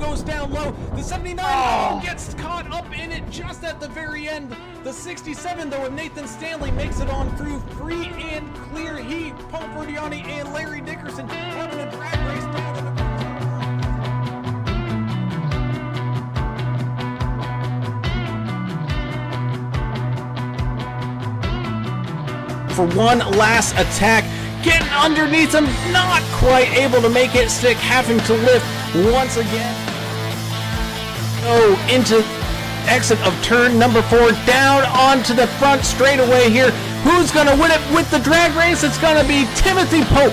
goes down low. The 79 gets caught up in it just at the very end. The 67 though of Nathan Stanley makes it on through free and clear. He, Paul Bertiani, and Larry Dickerson having a drag race down in the for one last attack, getting underneath him, not quite able to make it stick, having to lift once again. Oh, into exit of turn number 4, down onto the front straightaway here. Who's going to win it with the drag race? It's going to be Timothy Pope.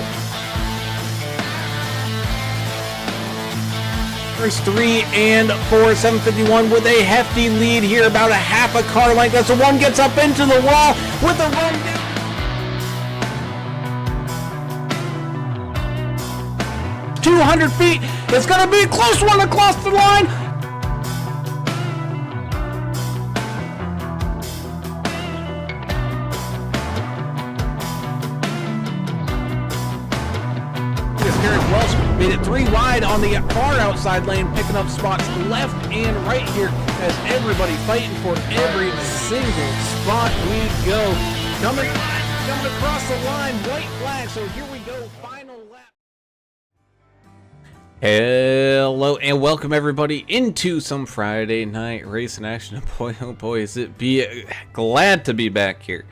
First 3 and 4, 751 with a hefty lead here, about a half a car length as the one gets up into the wall with a run down. 200 feet. It's going to be a close one across the line. Garrett Welsh made it 3 wide on the far outside lane, picking up spots left and right here as everybody fighting for every single spot we go. Coming across the line, white flag. So here we go, final lap. Hello and welcome everybody into some Friday night racing action. Boy, oh boy, is it glad to be back here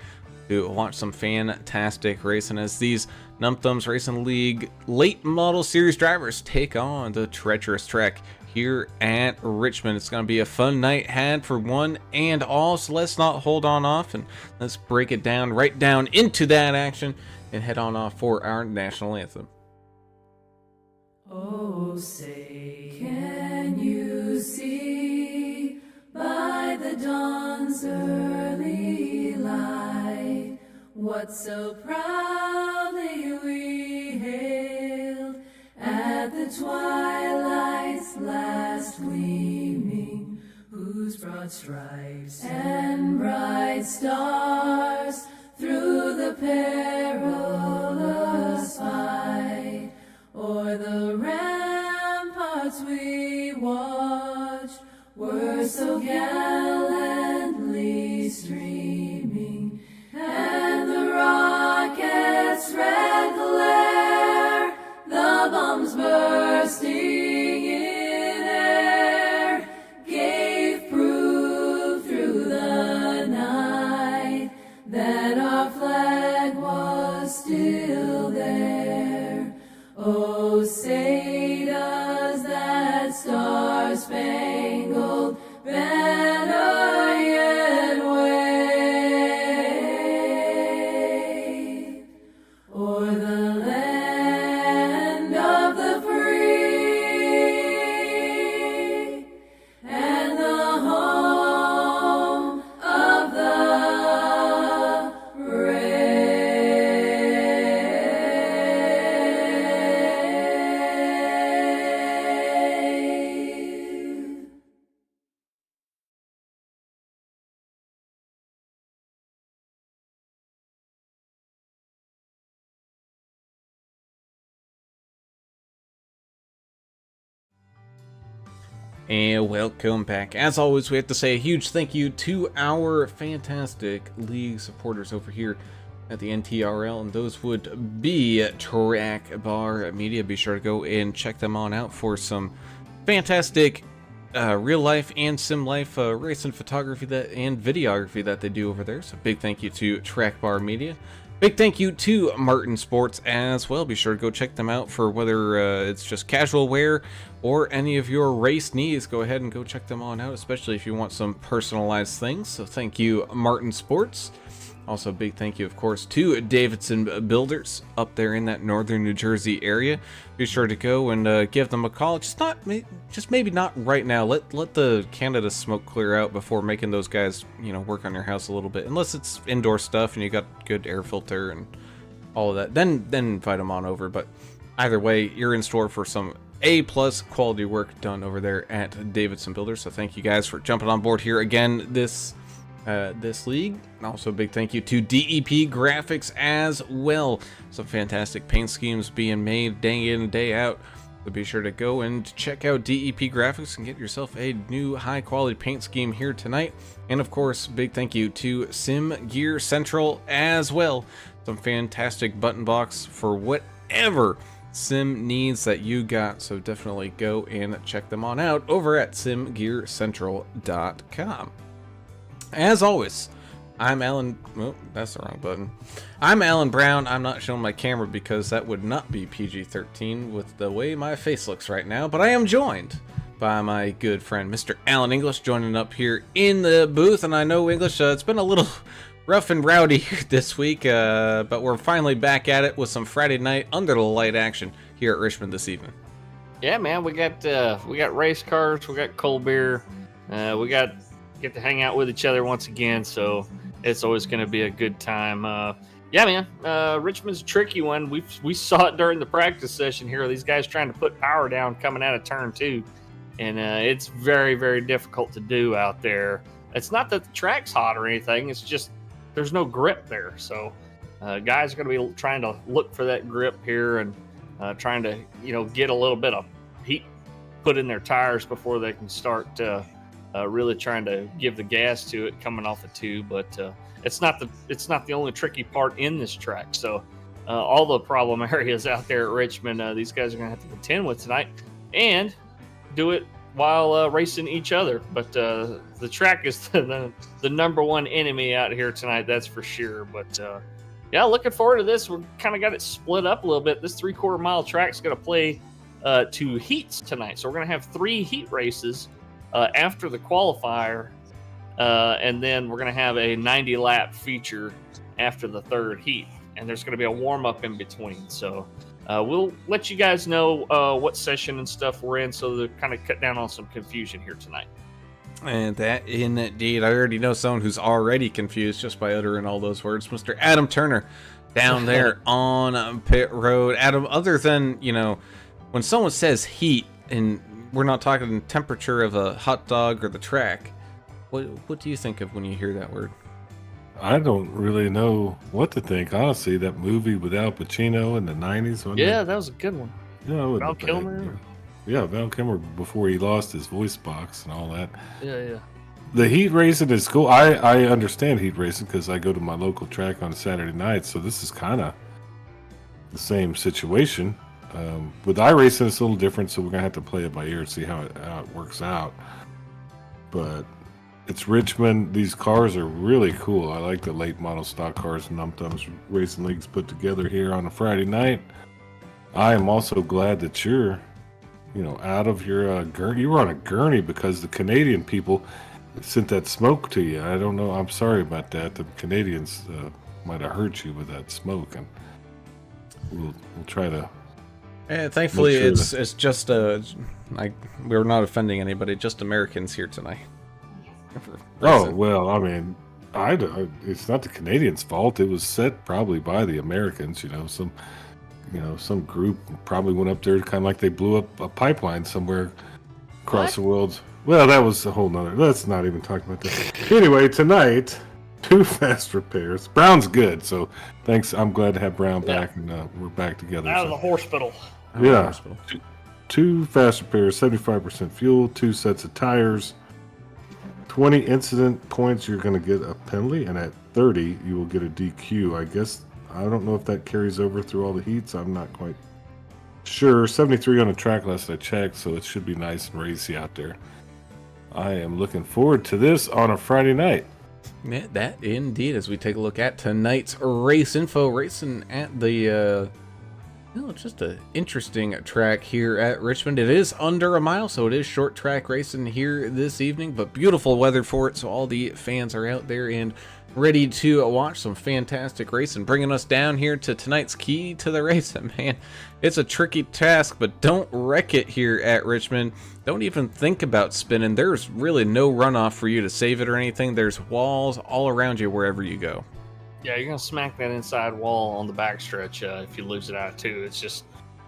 to watch some fantastic racing as these Num Thumbs Racing League late model series drivers take on the treacherous track here at Richmond. It's going to be a fun night had for one and all, so let's not hold on off and let's break it down right down into that action and head on off for our national anthem. Oh, say, can you see by the dawn's early light what so proudly we hailed at the twilight's last gleaming, whose broad stripes and bright stars through the perilous fight o'er the ramparts we watched were so gallantly streaming, and the rockets' red glare, the bombs bursting in air, gave proof through the night that our flag was still there. Oh, say does that star-spangled banner yet wave o'er the land of the free and the home of the brave? And welcome back. As always, we have to say a huge thank you to our fantastic league supporters over here at the NTRL, and those would be Track Bar Media. Be sure to go and check them on out for some fantastic real life and sim life racing photography and videography that they do over there. So big thank you to Track Bar Media. Big thank you to Martin Sports as well. Be sure to go check them out for whether it's just casual wear or any of your race needs. Go ahead and go check them on out, especially if you want some personalized things. So thank you, Martin Sports. Also, big thank you, of course, to Davidson Builders up there in that northern New Jersey area. Be sure to go and give them a call. Just maybe not right now. Let the Canada smoke clear out before making those guys, work on your house a little bit. Unless it's indoor stuff and you got good air filter and all of that, then invite them on over. But either way, you're in store for some A+ quality work done over there at Davidson Builders. So thank you guys for jumping on board here again this league. Also, big thank you to DEP Graphics as well. Some fantastic paint schemes being made day in and day out So be sure to go and check out DEP Graphics and get yourself a new high-quality paint scheme here tonight. And of course, big thank you to Sim Gear Central as well. Some fantastic button box for whatever sim needs that you got. So definitely go and check them on out over at simgearcentral.com. As always, I'm Alan. Oh, that's the wrong button. I'm Alan Brown. I'm not showing my camera because that would not be PG-13 with the way my face looks right now. But I am joined by my good friend, Mr. Alan English, joining up here in the booth. And I know, English, it's been a little rough and rowdy this week, but we're finally back at it with some Friday night under the light action here at Richmond this evening. Yeah, man, we got race cars, we got cold beer, we get to hang out with each other once again, so it's always going to be a good time. Yeah, man, Richmond's a tricky one. We saw it during the practice session here. These guys trying to put power down coming out of turn 2, and it's very, very difficult to do out there. It's not that the track's hot or anything. It's just there's no grip there. So guys are going to be trying to look for that grip here and trying to, get a little bit of heat put in their tires before they can start really trying to give the gas to it coming off the tube. But it's not the only tricky part in this track. So all the problem areas out there at Richmond, these guys are going to have to contend with tonight and do it while racing each other. But the track is the number one enemy out here tonight, that's for sure. But yeah, looking forward to this. We've kind of got it split up a little bit. This 3/4 mile track is going to play 2 heats tonight. So we're going to have 3 heat races after the qualifier, and then we're going to have a 90-lap feature after the 3rd heat. And there's going to be a warm-up in between. So we'll let you guys know what session and stuff we're in, so to kind of cut down on some confusion here tonight. And that indeed, I already know someone who's already confused just by uttering all those words. Mr. Adam Turner down there on pit road. Adam, other than, when someone says heat, and we're not talking temperature of a hot dog or the track, what do you think of when you hear that word? I don't really know what to think, honestly. That movie with Al Pacino in the 90s. Yeah, that was a good one. Yeah, Val Kilmer. Yeah, Val Kilmer before he lost his voice box and all that. Yeah. The heat racing is cool. I understand heat racing because I go to my local track on a Saturday night, so this is kind of the same situation. With iRacing, it's a little different, so we're going to have to play it by ear and see how it works out. But it's Richmond. These cars are really cool. I like the late model stock cars and Num Tums Racing Leagues put together here on a Friday night. I am also glad that you're out of your gurney. You were on a gurney because the Canadian people sent that smoke to you. I don't know. I'm sorry about that. The Canadians might have hurt you with that smoke, and we'll try to. Yeah, thankfully, sure it's just we're not offending anybody. Just Americans here tonight. Oh well, I mean, it's not the Canadians' fault. It was set probably by the Americans. Some group probably went up there kind of like they blew up a pipeline somewhere across the world. Well, that was a whole nother. Let's not even talk about that. Anyway, tonight, 2 fast repairs. Brown's good, so thanks. I'm glad to have Brown back, and we're back together. Out of the hospital. Yeah. 2 fast repairs, 75% fuel, 2 sets of tires, 20 incident points. You're going to get a penalty, and at 30, you will get a DQ. I guess. I don't know if that carries over through all the heats. I'm not quite sure. 73 on the track last I checked, so it should be nice and racy out there. I am looking forward to this on a Friday night. Yeah, that indeed, as we take a look at tonight's race info, racing at the, it's just an interesting track here at Richmond. It is under a mile, so it is short track racing here this evening, but beautiful weather for it, so all the fans are out there and ready to watch some fantastic racing. Bringing us down here to tonight's key to the race. Man, it's a tricky task, but don't wreck it here at Richmond. Don't even think about spinning. There's really no runoff for you to save it or anything. There's walls all around you wherever you go. Yeah, you're going to smack that inside wall on the backstretch if you lose it out too.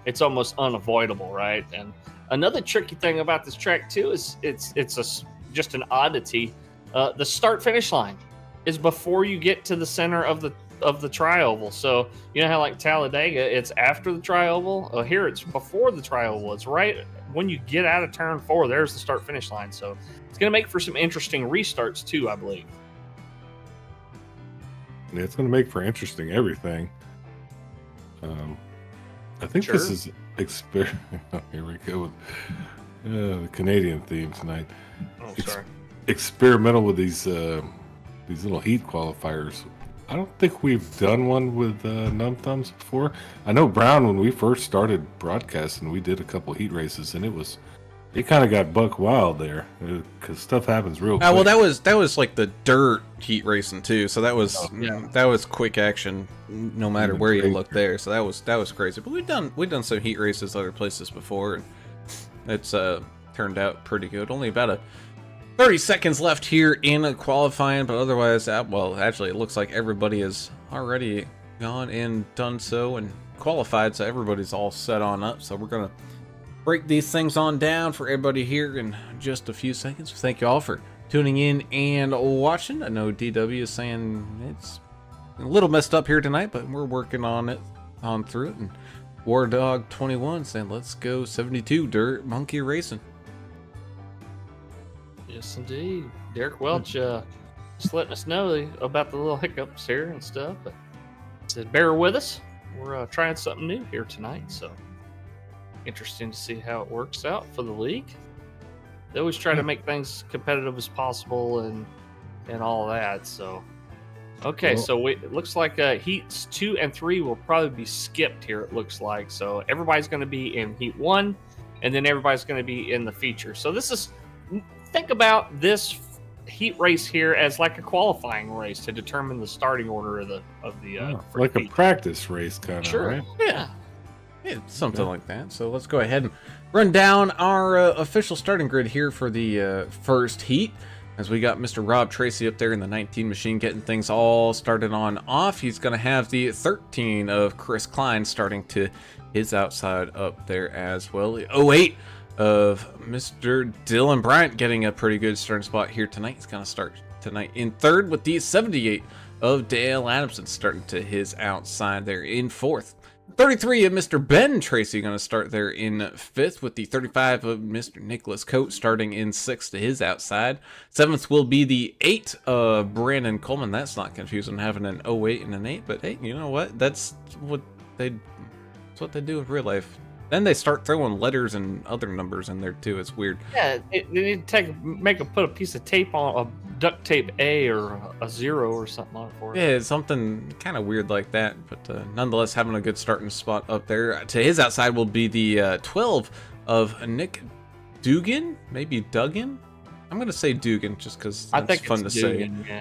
It's almost unavoidable, right? And another tricky thing about this track too is it's just an oddity. The start-finish line is before you get to the center of of the tri-oval. So you know how like Talladega, it's after the tri-oval. Here it's before the tri-oval. It's right when you get out of turn 4. There's the start finish line. So it's going to make for some interesting restarts too, I believe. Yeah, it's going to make for interesting everything. I think this is here we go with the Canadian theme tonight. Oh, sorry. Experimental with these little heat qualifiers. I don't think we've done one with Num Thumbs before. I know Brown, when we first started broadcasting, we did a couple heat races, and it kind of got buck wild there because stuff happens real quick. Well, that was like the dirt heat racing too. So that was quick action, no matter where you look there. So that was crazy. But we've done some heat races other places before, and it's turned out pretty good. Only about 30 seconds left here in qualifying, but otherwise, well, actually, it looks like everybody has already gone and done so and qualified. So everybody's all set on up. So we're gonna break these things on down for everybody here in just a few seconds. Thank you all for tuning in and watching. I know DW is saying it's a little messed up here tonight, but we're working on it, through it. And War Dog 21 saying, let's go 72 Dirt Monkey Racing. Yes, indeed. Derek Welch just letting us know about the little hiccups here and stuff. But said, bear with us. We're trying something new here tonight, so interesting to see how it works out for the league. They always try to make things competitive as possible and all that. So, okay, so it looks like heats 2 and 3 will probably be skipped here. It looks like so everybody's going to be in heat 1, and then everybody's going to be in the feature. So think about this heat race here as like a qualifying race to determine the starting order of the like a practice race kind of. Sure. Right? Yeah, something like that. So let's go ahead and run down our official starting grid here for the first heat, as we got Mr. Rob Tracy up there in the 19 machine getting things all started on off. He's going to have the 13 of Chris Klein starting to his outside up there as well. The 08 of Mr. Dylan Bryant getting a pretty good starting spot here tonight. He's going to start tonight in third, with the 78 of Dale Adamson starting to his outside there in fourth. 33 of Mr. Ben Tracy going to start there in fifth, with the 35 of Mr. Nicholas Coate starting in sixth to his outside. Seventh will be the 8 of Brandon Coleman. That's not confusing, having an 08 and an 8, but hey, you know what? That's what they do in real life. Then they start throwing letters and other numbers in there too. It's weird. Yeah, they need to put a piece of tape on a duct tape A or a 0 or something on it for it. Yeah, it's something kind of weird like that. But nonetheless, having a good starting spot up there. To his outside will be the 12 of Nick Dugan, maybe Duggan. I'm gonna say Dugan just because that's fun to Dugan, say. Yeah.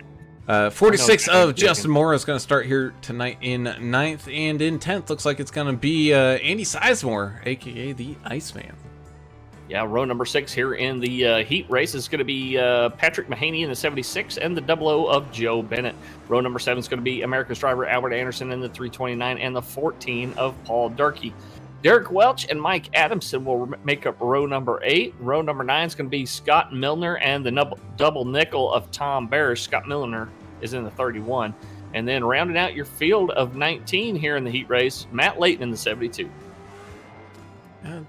46 of Dugan. Justin Moore is going to start here tonight in 9th, and in 10th looks like it's going to be Andy Sizemore, aka the Iceman. Yeah, row number 6 here in the heat race is going to be Patrick Mahaney in the 76 and the 00 of Joe Bennett. Row number 7 is going to be America's driver Albert Anderson in the 329 and the 14 of Paul Durkee. Derek Welch and Mike Adamson will make up row number 8. Row number 9 is going to be Scott Milner and the double nickel of Tom Barish. Scott Milner is in the 31. And then rounding out your field of 19 here in the heat race, Matt Layton in the 72.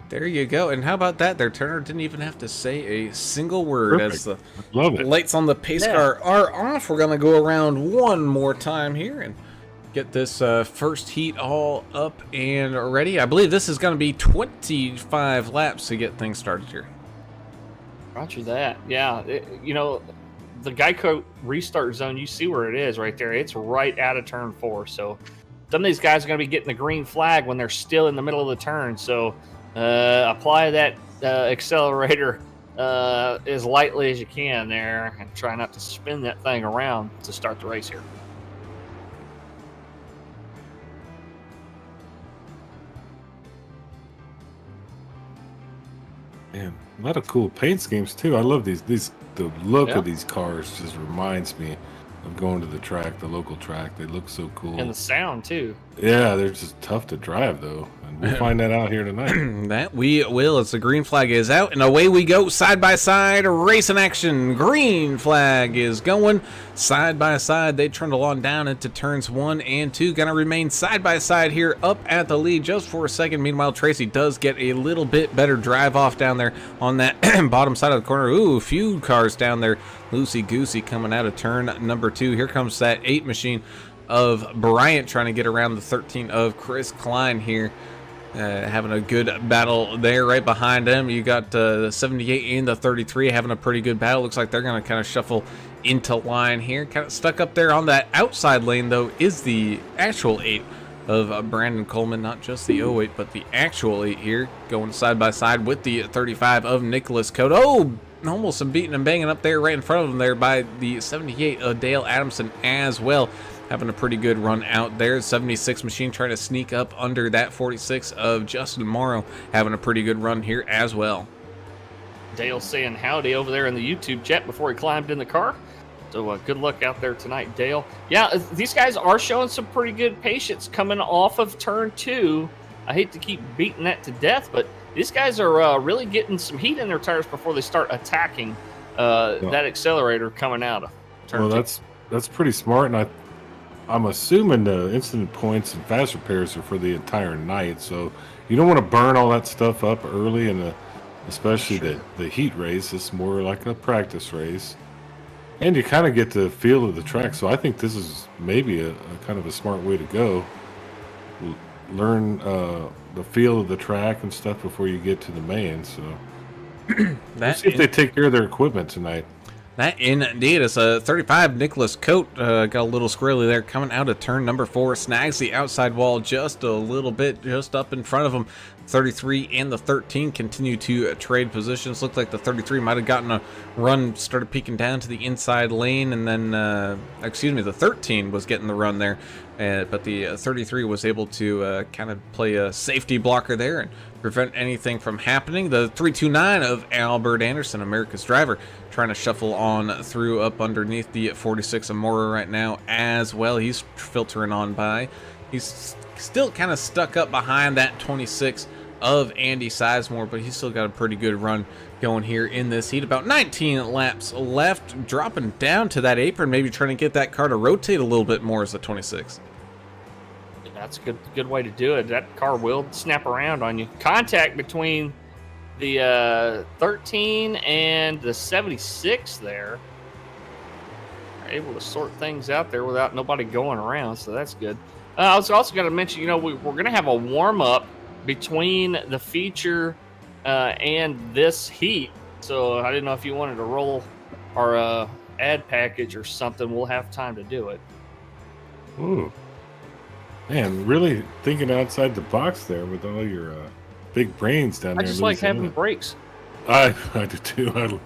There you go. And how about that? Their Turner didn't even have to say a single word. Perfect. As the Love it. lights on the pace car are off. We're going to go around one more time here and get this first heat all up and ready. I believe this is going to be 25 laps to get things started here. Roger that. Yeah, the Geico restart zone, you see where it is right there. It's right out of turn 4. So some of these guys are going to be getting the green flag when they're still in the middle of the turn. So apply that accelerator as lightly as you can there and try not to spin that thing around to start the race here. Man, a lot of cool paint schemes too. I love these. The look of these cars just reminds me of going to the track, the local track. They look so cool. And the sound too. Yeah, they're just tough to drive though. And apron? We'll find that out here tonight. That we will, as the green flag is out, and away we go, side by side, racing action. Green flag is going side by side. They trundle on down into turns 1 and 2. Gonna remain side by side here, up at the lead just for a second. Meanwhile, Tracy does get a little bit better drive off down there on that bottom side of the corner. Ooh, few cars down there, loosey goosey coming out of turn number 2. Here comes that 8 machine of Bryant trying to get around the 13 of Chris Klein here. Having a good battle there. Right behind him, you got the 78 and the 33 having a pretty good battle. Looks like they're going to kind of shuffle into line here. Kind of stuck up there on that outside lane, though, is the actual 8 of Brandon Coleman. Not just the 08, but the actual 8 here. Going side by side with the 35 of Nicholas Cote. Oh, almost some beating and banging up there right in front of him there by the 78 of Dale Adamson as well. Having a pretty good run out there. 76 machine trying to sneak up under that 46 of Justin Morrow. Having a pretty good run here as well. Dale saying howdy over there in the YouTube chat before he climbed in the car. So good luck out there tonight, Dale. Yeah, these guys are showing some pretty good patience coming off of turn 2. I hate to keep beating that to death, but these guys are really getting some heat in their tires before they start attacking that accelerator coming out of turn 2. Well, that's pretty smart, and I'm assuming the incident points and fast repairs are for the entire night, so you don't want to burn all that stuff up early, and especially the heat race. It's more like a practice race, and you kind of get the feel of the track. So I think this is maybe a kind of a smart way to go. Learn the feel of the track and stuff before you get to the main. So let's see if they take care of their equipment tonight. That indeed is a 35. Nicholas Cote got a little squirrely there coming out of turn number 4. Snags the outside wall just a little bit, just up in front of him. 33 and the 13 continue to trade positions. Looked like the 33 might have gotten a run, started peeking down to the inside lane, and then, the 13 was getting the run there. But the 33 was able to kind of play a safety blocker there and prevent anything from happening. The 329 of Albert Anderson, America's driver, trying to shuffle on through up underneath the 46 of Mora right now as well. He's filtering on by. He's still kind of stuck up behind that 26 of Andy Sizemore, but he's still got a pretty good run going here in this heat. About 19 laps left, dropping down to that apron, maybe trying to get that car to rotate a little bit more as the 26. That's a good way to do it. That car will snap around on you. Contact between the 13 and the 76 there. Are able to sort things out there without nobody going around, so that's good. I was also going to mention, we're going to have a warm-up between the feature and this heat. So I didn't know if you wanted to roll our ad package or something. We'll have time to do it. Ooh. Man, really thinking outside the box there with all your big brains down I there. just like having breaks. I do too.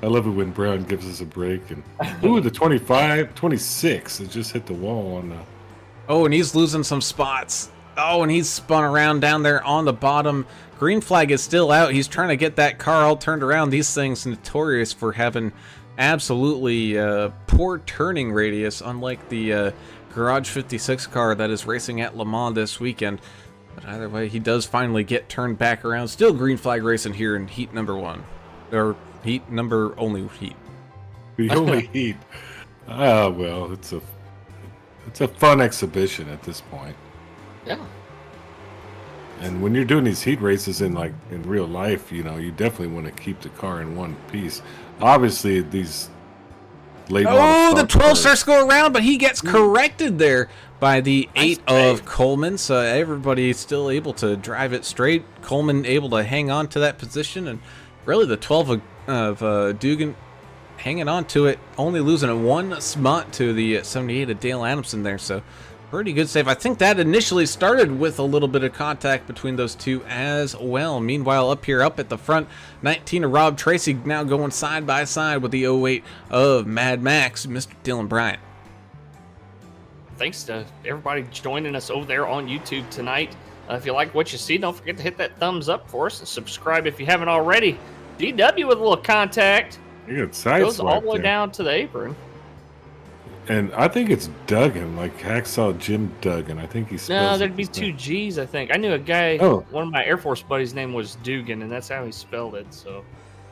I love it when Brown gives us a break. And ooh, the 26. It just hit the wall on the... Oh, and he's losing some spots. Oh, and he's spun around down there on the bottom. Green flag is still out. He's trying to get that car all turned around. These things notorious for having absolutely poor turning radius, unlike the Garage 56 car that is racing at Le Mans this weekend. But either way, he does finally get turned back around. Still green flag racing here in heat number 1. Or heat number only heat. The only heat. Ah, well, it's a fun exhibition at this point. Yeah. And when you're doing these heat races in real life, you definitely want to keep the car in one piece. Obviously, these late model the 12 starts to go around, but he gets corrected there by the 8 of Coleman. So everybody's still able to drive it straight. Coleman able to hang on to that position, and really the 12 of Dugan hanging on to it, only losing one spot to the 78 of Dale Adamson there. So pretty good save. I think that initially started with a little bit of contact between those two as well. Meanwhile, up here, up at the front, 19 of Rob Tracy now going side by side with the 08 of Mad Max, Mr. Dylan Bryant. Thanks to everybody joining us over there on YouTube tonight. If you like what you see, don't forget to hit that thumbs up for us and subscribe if you haven't already. DW with a little contact. You got side goes swipe all the way there. down to the apron. And I think it's Duggan, like Hacksaw Jim Duggan. I think he spells No, it there'd be the two same. G's, I think. I knew a guy, Oh. one of my Air Force buddies' name was Dugan, and that's how he spelled it. So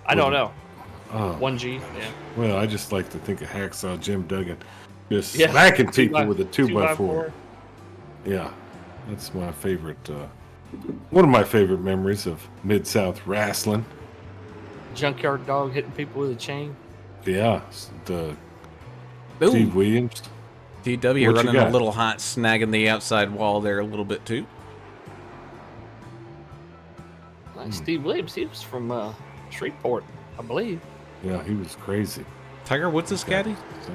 I don't know. Oh. 1G, yeah. Well, I just like to think of Hacksaw Jim Duggan just Yeah. smacking 2 people by- with a 2 by 2x4. Yeah, that's my favorite. One of my favorite memories of Mid-South wrestling. Junkyard dog hitting people with a chain. Yeah, the Ooh, Steve Williams. DW What you running a got? little hot, snagging the outside wall there a little bit too. Like Steve Williams, he was from Shreveport, I believe. Yeah, he was crazy. Tiger Woods' his caddy? So-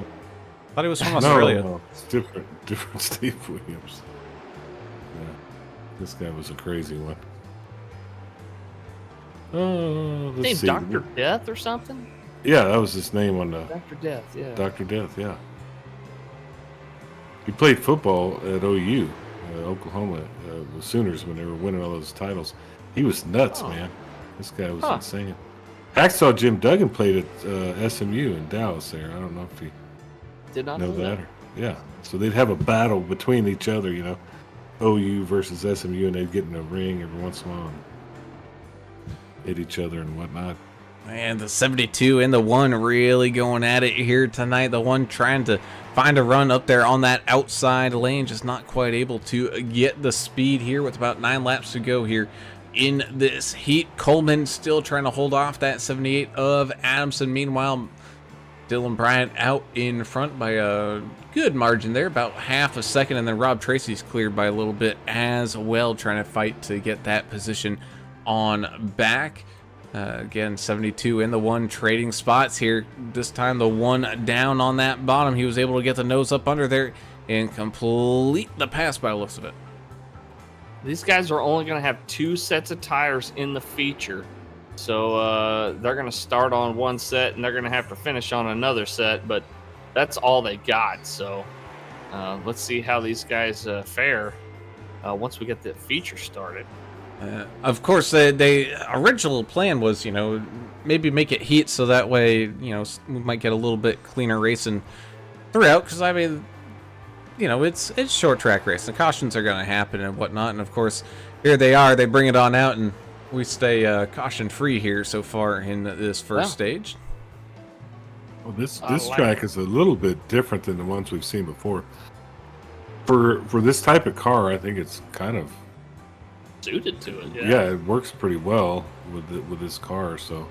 Thought he was from No, Australia. no, it's different Steve Williams. Yeah, this guy was a crazy one. Oh, let's Named see. Dr. Death or something? Yeah, that was his name on the Dr. Death, yeah. Dr. Death. Yeah, he played football at OU, Oklahoma, the Sooners when they were winning all those titles. He was nuts, Oh. man. This guy was Huh. insane. Hacksaw Jim Duggan played at SMU in Dallas. There, I don't know if you Did not know know that. Yeah, so they'd have a battle between each other, you know, OU versus SMU, and they'd get in a ring every once in a while and hit each other and whatnot. And the 72 and the 1 really going at it here tonight. The 1 trying to find a run up there on that outside lane, just not quite able to get the speed here with about 9 laps to go here in this heat. Coleman still trying to hold off that 78 of Adamson. Meanwhile, Dylan Bryant out in front by a good margin there, about half a second, and then Rob Tracy's cleared by a little bit as well, trying to fight to get that position on back. Again, 72 in the 1 trading spots here. This time the 1 down on that bottom. He was able to get the nose up under there and complete the pass by the looks of it. These guys are only going to have 2 sets of tires in the feature. So they're going to start on 1 set and they're going to have to finish on another set, but that's all they got. So let's see how these guys fare once we get the feature started. Of course, the original plan was, you know, maybe make it heat so that way, you know, we might get a little bit cleaner racing throughout. Because I mean, you know, it's short track racing. Cautions are going to happen and whatnot. And of course, here they are. They bring it on out, and we stay caution free here so far in this first stage. Well, this I like track is a little bit different than the ones we've seen before. For this type of car, I think it's kind of Suited to it, yeah, it works pretty well with this car. So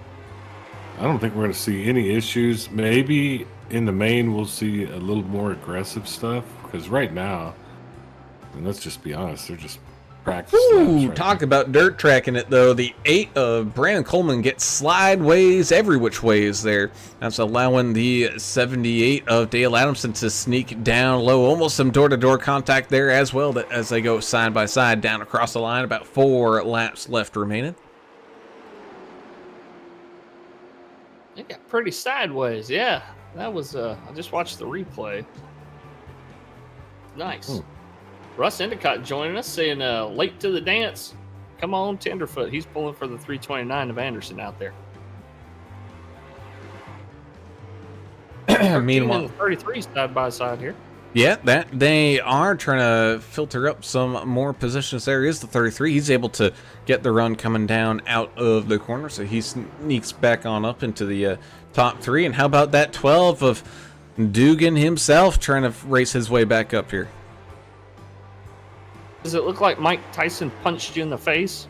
I don't think we're going to see any issues. Maybe in the main we'll see a little more aggressive stuff because right now, and let's just be honest, they're just practice laps Ooh, right talk about dirt tracking it though. The 8 of Brandon Coleman gets slideways every which ways there. That's allowing the 78 of Dale Adamson to sneak down low. Almost some door-to-door contact there as well, that as they go side by side down across the line. About 4 laps left remaining. They got pretty sideways. Yeah, that was. I just watched the replay. Nice. Russ Endicott joining us, saying late to the dance. Come on, Tenderfoot. He's pulling for the 329 of Anderson out there. Meanwhile, And the 33 side by side here. yeah, that they are trying to filter up some more positions. There is the 33. He's able to get the run coming down out of the corner, so he sneaks back on up into the top 3. And how about that 12 of Dugan himself trying to race his way back up here? Does it look like Mike Tyson punched you in the face?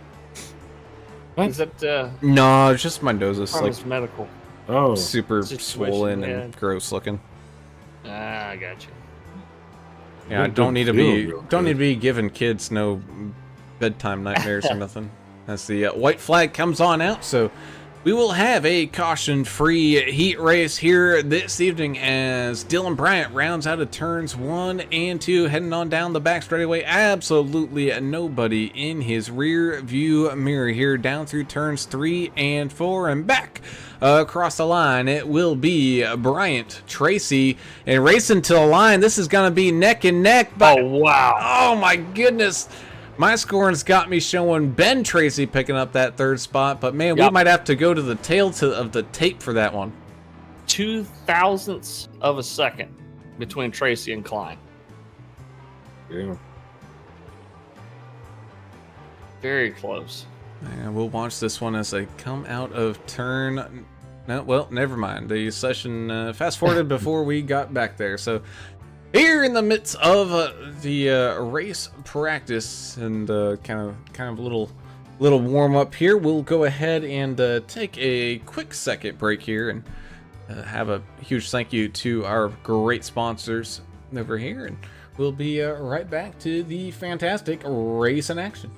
What? Is that No, it's just my nose is from like his medical? Oh, super situation, swollen yeah. and gross looking. Ah, I got you. Yeah, I It don't need to doesn't be feel real don't need to good. be giving kids no bedtime nightmares or nothing. As the white flag comes on out, so we will have a caution-free heat race here this evening as Dylan Bryant rounds out of turns 1 and 2, heading on down the back straightaway. Absolutely nobody in his rear view mirror here, down through turns 3 and 4 and back across the line. It will be Bryant, Tracy, and racing to the line. This is going to be neck and neck. But Oh, wow. oh my goodness. My scoring's got me showing Ben Tracy picking up that 3rd spot, but man, we Yep. might have to go to the tail of the tape for that one. 0.002 of a second. between Tracy and Klein. Yeah. Very close. And we'll watch this one as they come out of turn. No, well, never mind. The session fast forwarded before we got back there. So here in the midst of the race practice and kind of little warm up here, we'll go ahead and take a quick second break here and have a huge thank you to our great sponsors over here, and we'll be right back to the fantastic race in action.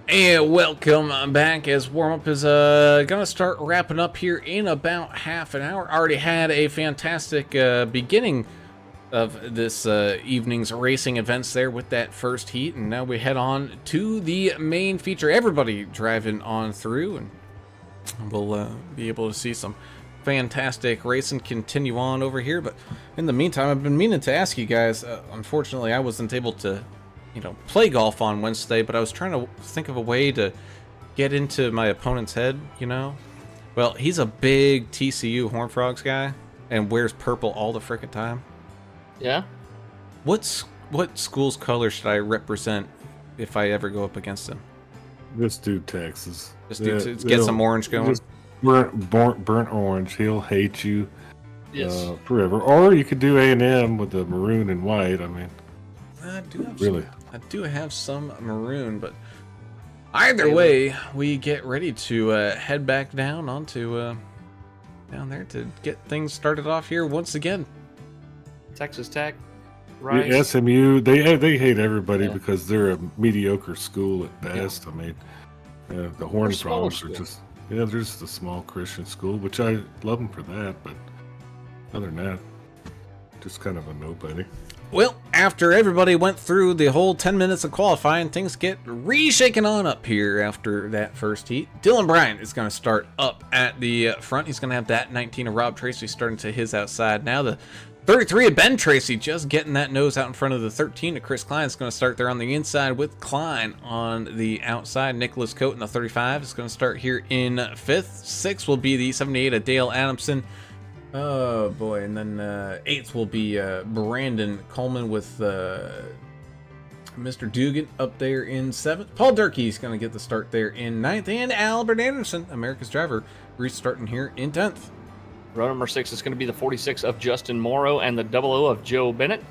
And welcome back as warm-up is gonna start wrapping up here in about half an hour. Already had a fantastic beginning of this evening's racing events there with that first heat, and now we head on to the main feature. Everybody driving on through, and we'll be able to see some fantastic racing continue on over here. But in the meantime, I've been meaning to ask you guys, unfortunately I wasn't able to play golf on Wednesday, but I was trying to think of a way to get into my opponent's head, Well, he's a big TCU Horned Frogs guy and wears purple all the frickin' time. Yeah. What school's color should I represent if I ever go up against him? Just do Texas. Just get some orange going. Just burnt orange. He'll hate you forever. Or you could do A&M with the maroon and white. I mean, I do have some maroon, but either way, we get ready to head back down onto down there to get things started off here once again. Texas Tech, right? The SMU, they hate everybody because they're a mediocre school at best. Yeah. I mean, the Horned Frogs are just they're just a small Christian school, which I love them for that. But other than that, just kind of a nobody. Well, after everybody went through the whole 10 minutes of qualifying, things get re-shaken on up here after that first heat. Dylan Bryant is going to start up at the front. He's going to have that 19 of Rob Tracy starting to his outside. Now the 33 of Ben Tracy just getting that nose out in front of the 13 of Chris Klein is going to start there on the inside with Klein on the outside. Nicholas Coate in the 35 is going to start here in 5th. 6th will be the 78 of Dale Adamson. Oh boy, and then 8th will be Brandon Coleman with Mr. Dugan up there in 7th. Paul Durkee going to get the start there in 9th, and Albert Anderson, America's driver, restarting here in 10th. Row number 6 is going to be the 46 of Justin Morrow and the 00 of Joe Bennett.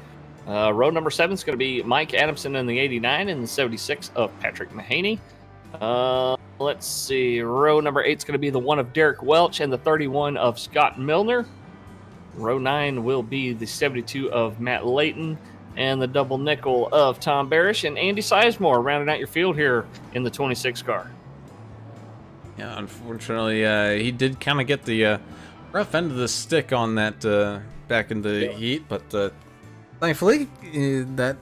Row number 7 is going to be Mike Adamson and the 89 and the 76 of Patrick Mahaney. Let's see. Row number 8 is going to be the 1 of Derek Welch and the 31 of Scott Milner. Row 9 will be the 72 of Matt Layton and the double nickel of Tom Barish and Andy Sizemore rounding out your field here in the 26 car. Yeah, unfortunately, he did kind of get the rough end of the stick on that back in the heat, but thankfully that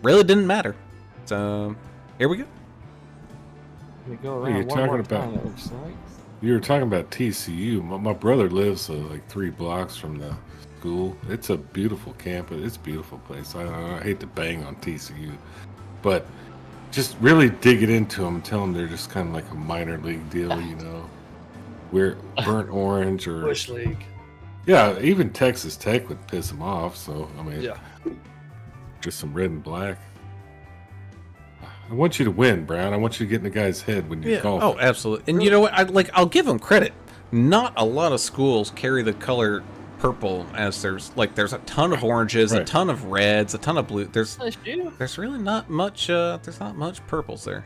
really didn't matter. So here we go. We go around one more time, it looks like. You were talking about TCU. My brother lives like 3 blocks from the school. It's a beautiful campus. It's a beautiful place. I hate to bang on TCU, but just really dig it into them. Tell them they're just kind of like a minor league deal, We're burnt orange or Bush League. Yeah, even Texas Tech would piss them off. So I mean, just some red and black. I want you to win, Brown. I want you to get in the guy's head when you're golfing. Oh, absolutely. And you know what? I'll give them credit. Not a lot of schools carry the color purple, as there's a ton of oranges, a ton of reds, a ton of blue. There's really not much. There's not much purples there.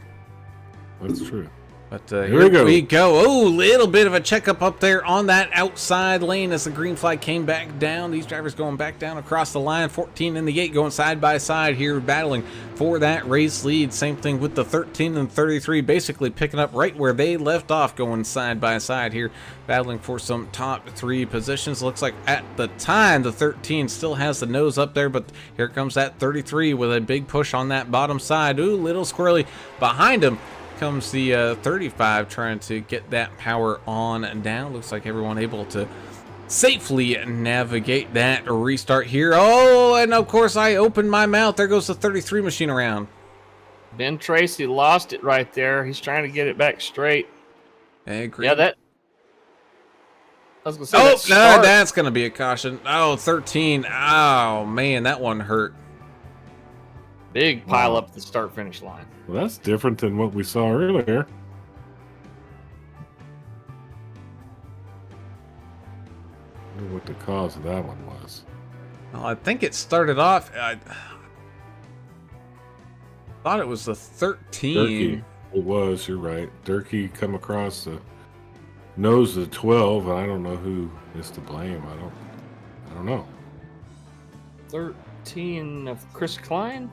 That's true. But here we go. Oh, little bit of a checkup up there on that outside lane as the green flag came back down. These drivers going back down across the line. 14 and the 8 going side by side here, battling for that race lead. Same thing with the 13 and 33, basically picking up right where they left off, going side by side here, battling for some top 3 positions. Looks like at the time the 13 still has the nose up there, but here comes that 33 with a big push on that bottom side. Ooh, little squirrely behind him. Comes the 35 trying to get that power on down. Looks like everyone able to safely navigate that restart here. Oh, and of course I opened my mouth. There goes the 33 machine around. Ben Tracy lost it right there. He's trying to get it back straight. I agree. Yeah, I was gonna say that's going to be a caution. Oh, 13. Oh, man, that one hurt. Big pile up at the start-finish line. Well, that's different than what we saw earlier. I wonder what the cause of that one was. Well, I think it started off. I thought it was the 13. Durkee. It was. You're right. Durkee come across the nose of the 12, and I don't know who is to blame. I don't know. 13 of Chris Klein.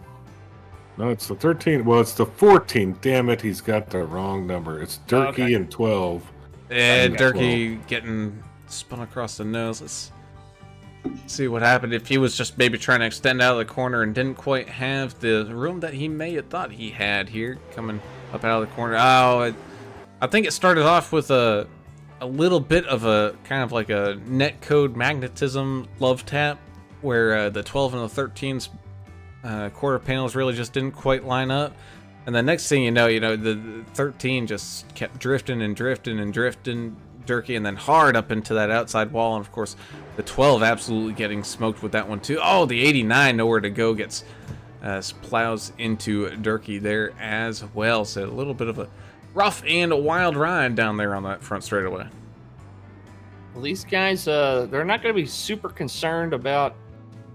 No, it's the 13. Well, it's the 14. Damn it, he's got the wrong number. It's Durkee and 12. And Durkee getting spun across the nose. Let's see what happened. If he was just maybe trying to extend out of the corner and didn't quite have the room that he may have thought he had here, coming up out of the corner. Oh, I think it started off with a little bit of a kind of like a net code magnetism love tap, where the 12 and the 13's quarter panels really just didn't quite line up. And the next thing you know, the 13 just kept drifting and drifting and drifting, Durkee, and then hard up into that outside wall. And of course, the 12 absolutely getting smoked with that one too. Oh, the 89 nowhere to go gets plows into Durkee there as well. So a little bit of a rough and a wild ride down there on that front straightaway. Well, these guys, they're not going to be super concerned about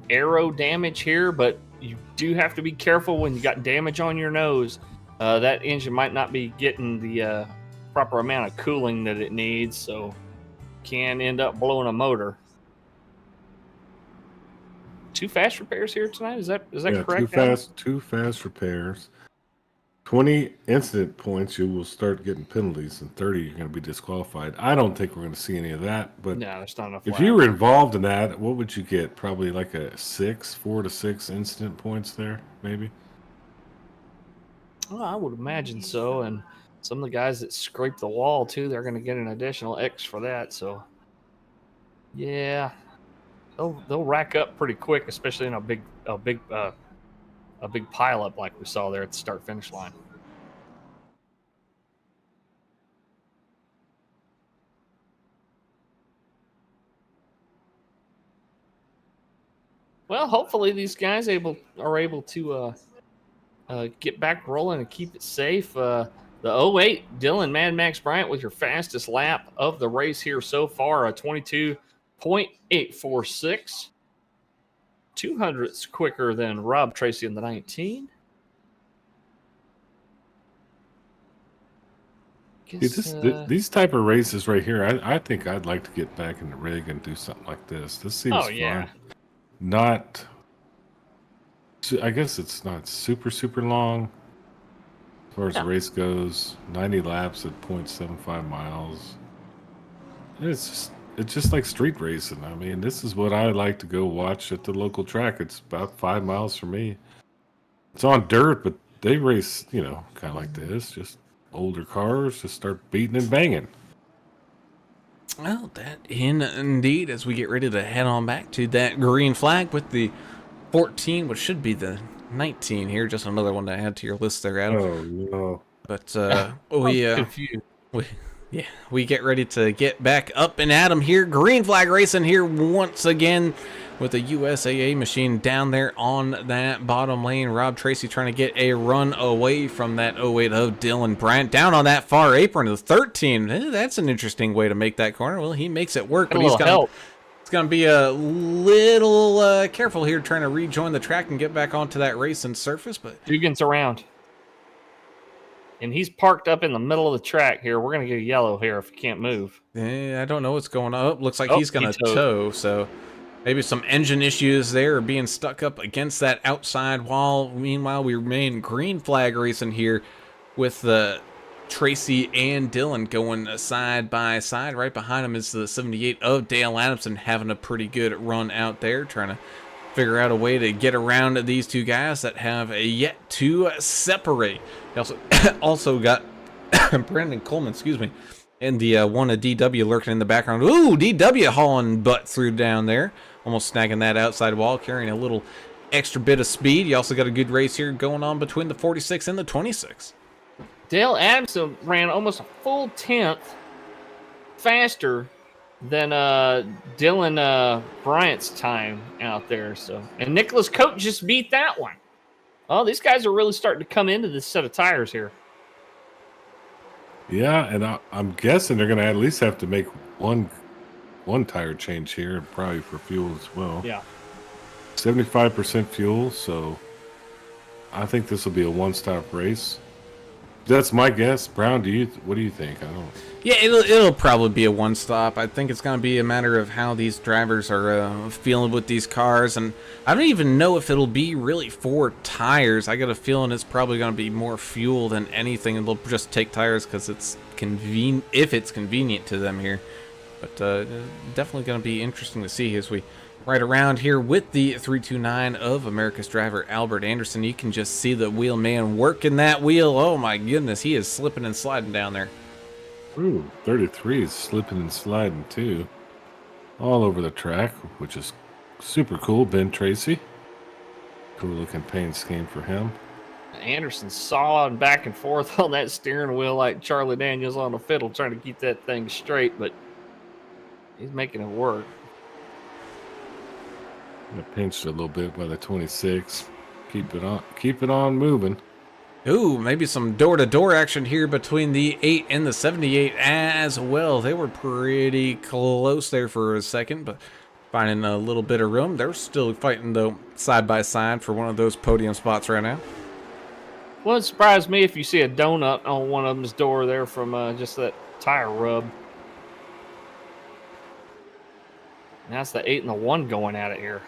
aero damage here, but you do have to be careful when you got damage on your nose. That engine might not be getting the proper amount of cooling that it needs, so can end up blowing a motor. 2 fast repairs here tonight. Is that correct? Two fast repairs. 20 incident points, you will start getting penalties, and 30 you're going to be disqualified. I don't think we're going to see any of that, but no, there's not enough. If you were involved in that, what would you get? Probably like a 4 to 6 incident points there, maybe. Well, I would imagine so, and some of the guys that scrape the wall too, they're going to get an additional X for that. So, yeah, they'll rack up pretty quick, especially in a big pile up like we saw there at the start finish line. Well, hopefully these guys are able to get back rolling and keep it safe. The 08 Dylan Mad Max Bryant with your fastest lap of the race here so far, a 22.846. 200ths quicker than Rob Tracy in the 19. These type of races right here, I think I'd like to get back in the rig and do something like this. This seems fun. Not, I guess it's not super long as far as the race goes. 90 laps at 0.75 miles. It's just like street racing. I mean, this is what I like to go watch at the local track. It's about 5 miles from me. It's on dirt, but they race, kind of like this. Just older cars just start beating and banging. Well, that indeed, as we get ready to head on back to that green flag with the 14, which should be the 19 here. Just another one to add to your list there, Adam. Oh, no. But we get ready to get back up and at 'em here. Green flag racing here once again with the USAA machine down there on that bottom lane. Rob Tracy trying to get a run away from that 08 of Dylan Bryant. Down on that far apron of the 13. That's an interesting way to make that corner. Well, he makes it work, but he's going to be a little careful here trying to rejoin the track and get back onto that racing surface. But Dugan's around. And he's parked up in the middle of the track here. We're going to get a yellow here if he can't move. I don't know what's going on. Oh, looks like he's going to tow, so maybe some engine issues there, or being stuck up against that outside wall. Meanwhile, we remain green flag racing here with Tracy and Dylan going side by side. Right behind him is the 78 of Dale Adamson having a pretty good run out there, trying to figure out a way to get around these two guys that have yet to separate. He also got Brandon Coleman, and the one of DW lurking in the background. Ooh, DW hauling butt through down there, almost snagging that outside wall, carrying a little extra bit of speed. You also got a good race here going on between the 46 and the 26. Dale Adamson ran almost a full 10th faster than Dylan Bryant's time out there. So, and Nicholas Coate just beat that one. Oh, these guys are really starting to come into this set of tires here. Yeah, and I'm guessing they're going to at least have to make one tire change here, and probably for fuel as well. Yeah. 75% fuel, so I think this will be a one-stop race. That's my guess. Brown, what do you think? I don't. Yeah, it'll probably be a one-stop. I think it's going to be a matter of how these drivers are feeling with these cars, and I don't even know if it'll be really 4 tires. I got a feeling it's probably going to be more fuel than anything, and they'll just take tires because it's convenient, if it's convenient to them here. But definitely going to be interesting to see as we ride around here with the 329 of America's driver Albert Anderson. You can just see the wheel man working that wheel. Oh my goodness, he is slipping and sliding down there. Ooh, 33 is slipping and sliding too. All over the track, which is super cool. Ben Tracy. Cool looking paint scheme for him. Anderson sawing back and forth on that steering wheel like Charlie Daniels on a fiddle, trying to keep that thing straight, but he's making it work. Pinched a little bit by the 26. Keep it on moving. Ooh, maybe some door-to-door action here between the 8 and the 78 as well. They were pretty close there for a second, but finding a little bit of room. They're still fighting, though, side by side for one of those podium spots right now. Well, it surprised me if you see a donut on one of them's door there from just that tire rub. And that's the 8 and the 1 going at it here.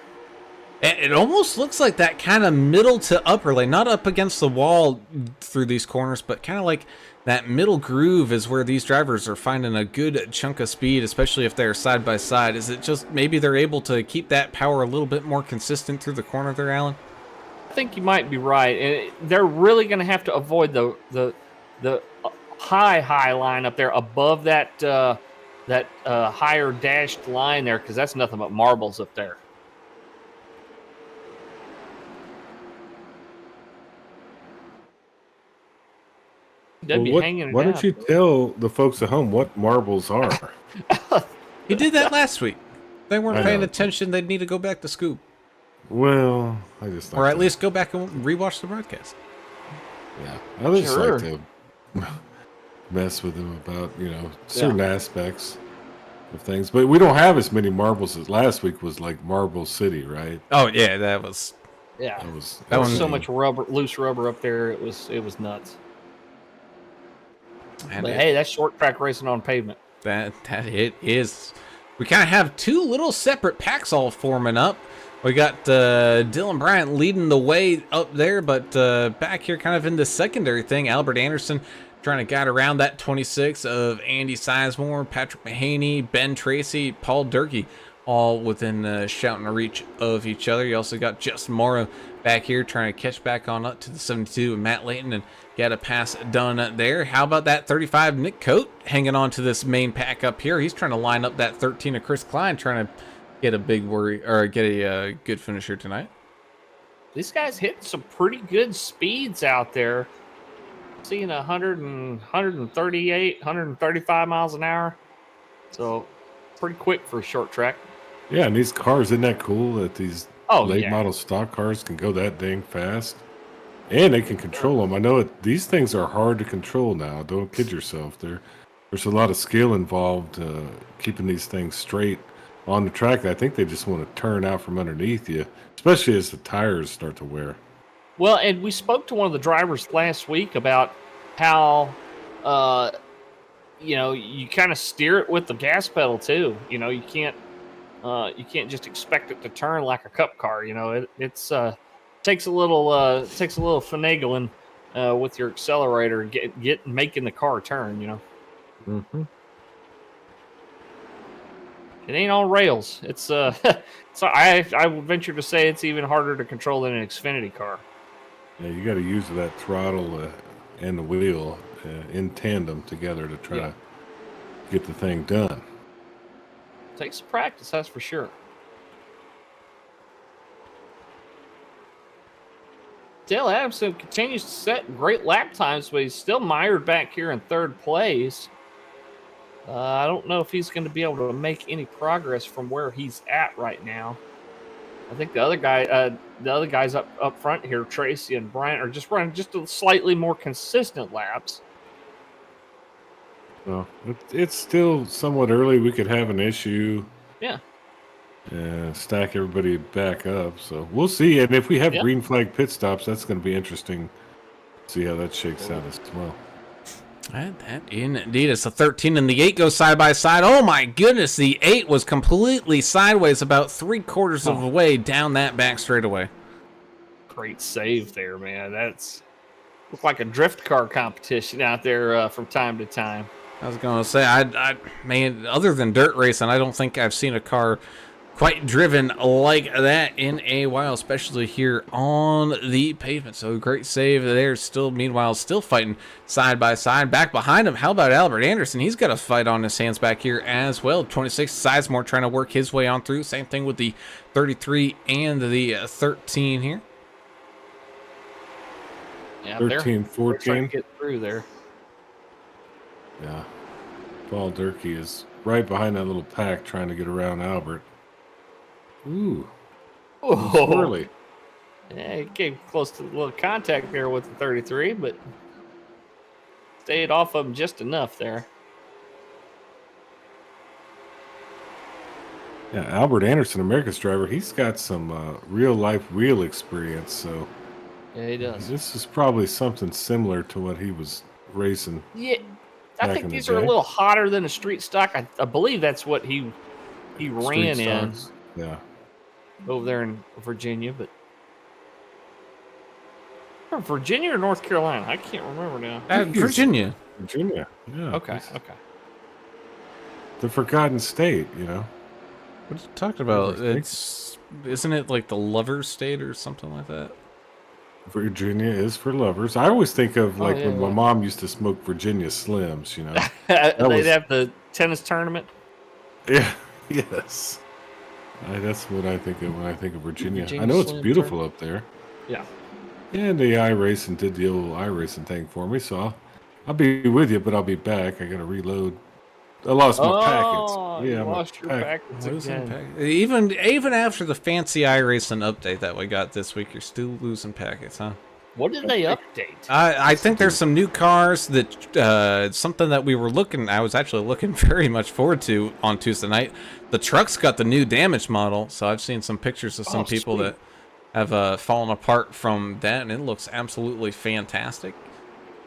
It almost looks like that kind of middle to upper lane, not up against the wall through these corners, but kind of like that middle groove is where these drivers are finding a good chunk of speed, especially if they're side by side. Is it just maybe they're able to keep that power a little bit more consistent through the corner there, Alan? I think you might be right. And they're really going to have to avoid the high line up there above that higher dashed line there, because that's nothing but marbles up there. Why don't you tell the folks at home what marbles are? He did that last week. They weren't paying attention. They'd need to go back to scoop. Well, I just like or at least go back and rewatch the broadcast. Yeah, I just like to mess with them about certain aspects of things. But we don't have as many marbles as last week was like Marble City, right? Oh yeah, that was. Yeah, that was so much loose rubber up there. It was nuts. And but hey, that's short track racing on pavement. That it is. We kind of have two little separate packs all forming up. We got Dylan Bryant leading the way up there, but back here kind of in the secondary thing, Albert Anderson trying to guide around that 26 of Andy Sizemore, Patrick Mahaney, Ben Tracy, Paul Durkee, all within shouting reach of each other. You also got Justin Morrow back here trying to catch back on up to the 72 of Matt Layton and get a pass done there. How about that 35 Nick Coate hanging on to this main pack up here? He's trying to line up that 13 of Chris Klein, trying to get a big worry or get a good finish here tonight. These guys hit some pretty good speeds out there. Seeing 138, 135 miles an hour. So pretty quick for a short track. Yeah, and these cars, isn't that cool that these late model stock cars can go that dang fast? And they can control them. I know these things are hard to control now. Don't kid yourself. There's a lot of skill involved keeping these things straight on the track. I think they just want to turn out from underneath you, especially as the tires start to wear. Well, and we spoke to one of the drivers last week about how, you kind of steer it with the gas pedal too. You can't just expect it to turn like a cup car. It's takes a little finagling with your accelerator, making the car turn. Mm-hmm. It ain't on rails. It's so I would venture to say it's even harder to control than an Xfinity car. Yeah, you got to use that throttle and the wheel in tandem together to try to get the thing done. Takes some practice, that's for sure. Dale Adamson continues to set great lap times, but he's still mired back here in third place. I don't know if he's going to be able to make any progress from where he's at right now. I think the other guys up front here, Tracy and Bryant, are just running just a slightly more consistent laps. Well, it's still somewhat early. We could have an issue. Yeah. Stack everybody back up. So we'll see. And if we have green flag pit stops, that's going to be interesting. See how that shakes out as well. That indeed. It's the 13 and the 8 go side by side. Oh my goodness, the 8 was completely sideways about 3/4 of the way down that back straightaway. Great save there, man. That's looked like a drift car competition out there from time to time. I was going to say, man, other than dirt racing, I don't think I've seen a car quite driven like that in a while, especially here on the pavement. So great save there. Meanwhile, still fighting side by side. Back behind him, how about Albert Anderson? He's got a fight on his hands back here as well. 26 Sizemore trying to work his way on through. Same thing with the 33 and the 13 here. Yeah, 13, they're trying 14. to get through there. Yeah. Paul Durkee is right behind that little pack trying to get around Albert. Ooh. Oh, Swirly. yeah, he came close to a little contact there with the 33, but stayed off of him just enough there. Yeah, Albert Anderson, America's driver, he's got some real-life wheel experience, so Yeah, he does. this is probably something similar to what he was racing. Yeah, I Back think in the these are a day. little hotter than a street stock. I believe that's what he Street ran in stocks. Yeah. over there in Virginia, but or Virginia or North Carolina, I can't remember now. Virginia. Virginia. Yeah. Okay, it's okay. The forgotten state, you know. What are you talking about? Isn't it like the lover's state or something like that? Virginia is for lovers. I always think of like yeah, when my yeah. mom used to smoke Virginia Slims, you know. They'd was- have the tennis tournament. Yeah. Yes. That's what I think of when I think of Virginia. Virginia I know it's Slim beautiful up there. Yeah. And the iRacing did the old iRacing thing for me, so I'll be with you, but I'll be back. I gotta reload. I lost my packets. You Yeah, my lost your packets Losing again. even after the fancy iRacing update that we got this week, you're still losing packets, huh? What did they update? I think there's some new cars that something that I was actually looking very much forward to on Tuesday night. The truck's got the new damage model, so I've seen some pictures of some people sweet. that have fallen apart from that, and it looks absolutely fantastic.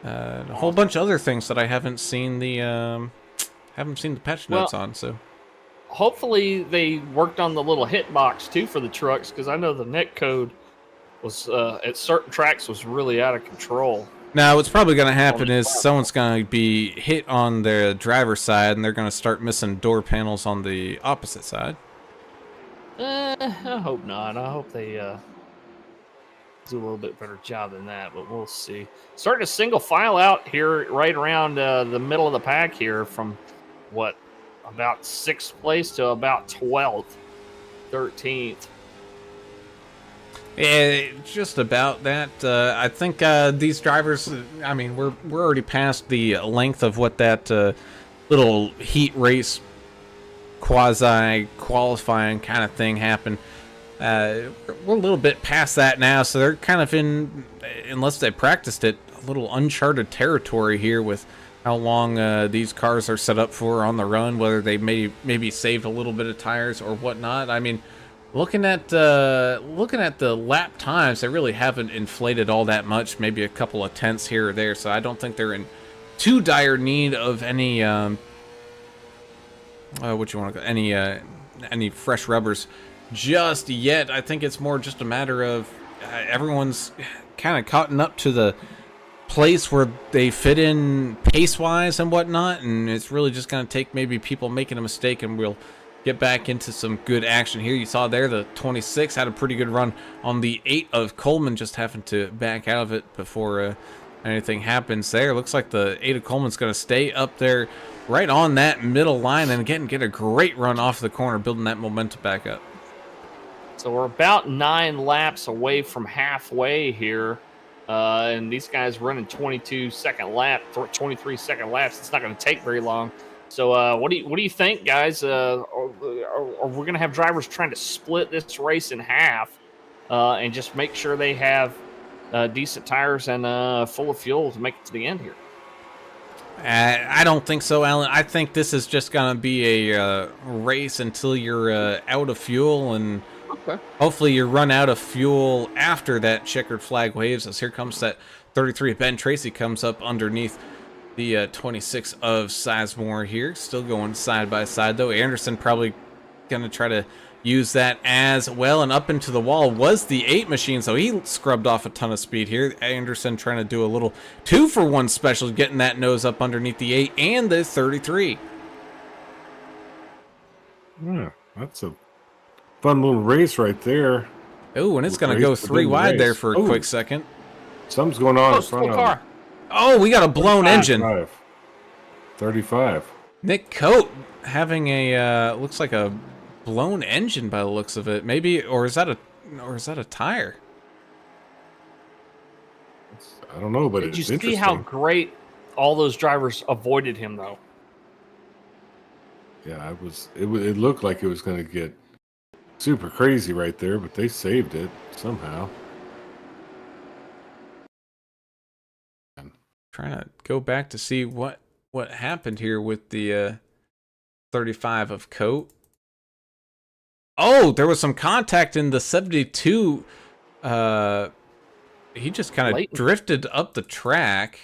A whole bunch of other things that I haven't seen the patch notes on. So Hopefully they worked on the little hitbox too for the trucks, because I know the net code was at certain tracks was really out of control. now what's probably going to happen is someone's going to be hit on the driver's side, and they're going to start missing door panels on the opposite side. I hope not. I hope they do a little bit better job than that, but we'll see. Starting to single file out here right around the middle of the pack here from what, about 6th place to about 12th, 13th. Yeah, just about that. I think these drivers, I mean, we're already past the length of what that little heat race quasi qualifying kind of thing happened. We're a little bit past that now, so they're kind of in, unless they practiced it, a little uncharted territory here with how long these cars are set up for on the run, whether they maybe saved a little bit of tires or whatnot. I mean, looking at the lap times, they really haven't inflated all that much, maybe a couple of tenths here or there, so I don't think they're in too dire need of any any fresh rubbers just yet. I think it's more just a matter of everyone's kind of caught up to the place where they fit in pace-wise and whatnot, and it's really just going to take maybe people making a mistake, and we'll get back into some good action here. You saw there the 26 had a pretty good run on the 8 of Coleman, just having to back out of it before anything happens there. Looks like the 8 of Coleman's going to stay up there right on that middle line, and again get a great run off the corner, building that momentum back up. So we're about 9 laps away from halfway here. And these guys running 22-second lap, 23-second laps. It's not going to take very long. So what do you think, guys? Are we going to have drivers trying to split this race in half and just make sure they have decent tires and full of fuel to make it to the end here? I don't think so, Alan. I think this is just going to be a race until you're out of fuel, and hopefully you run out of fuel after that checkered flag waves, as here comes that 33. Ben Tracy comes up underneath the 26 of Sizemore here. Still going side by side, though. Anderson probably going to try to use that as well, and up into the wall was the 8 machine, so he scrubbed off a ton of speed here. Anderson trying to do a little 2-for-1 special, getting that nose up underneath the 8 and the 33. Yeah, that's a fun little race right there. Oh, and it's going to go 3 wide there for a quick second. Something's going on in front of him. Oh, we got a blown engine. 35. Nick Coate having a looks like a blown engine by the looks of it. Maybe, or is that a tire? I don't know, but Did you it's see interesting. how great all those drivers avoided him, though? Yeah, it looked like it was going to get super crazy right there, but they saved it somehow. Trying to go back to see what happened here with the 35 of Coat. Oh, there was some contact in the 72. He just kind of Leighton. drifted up the track.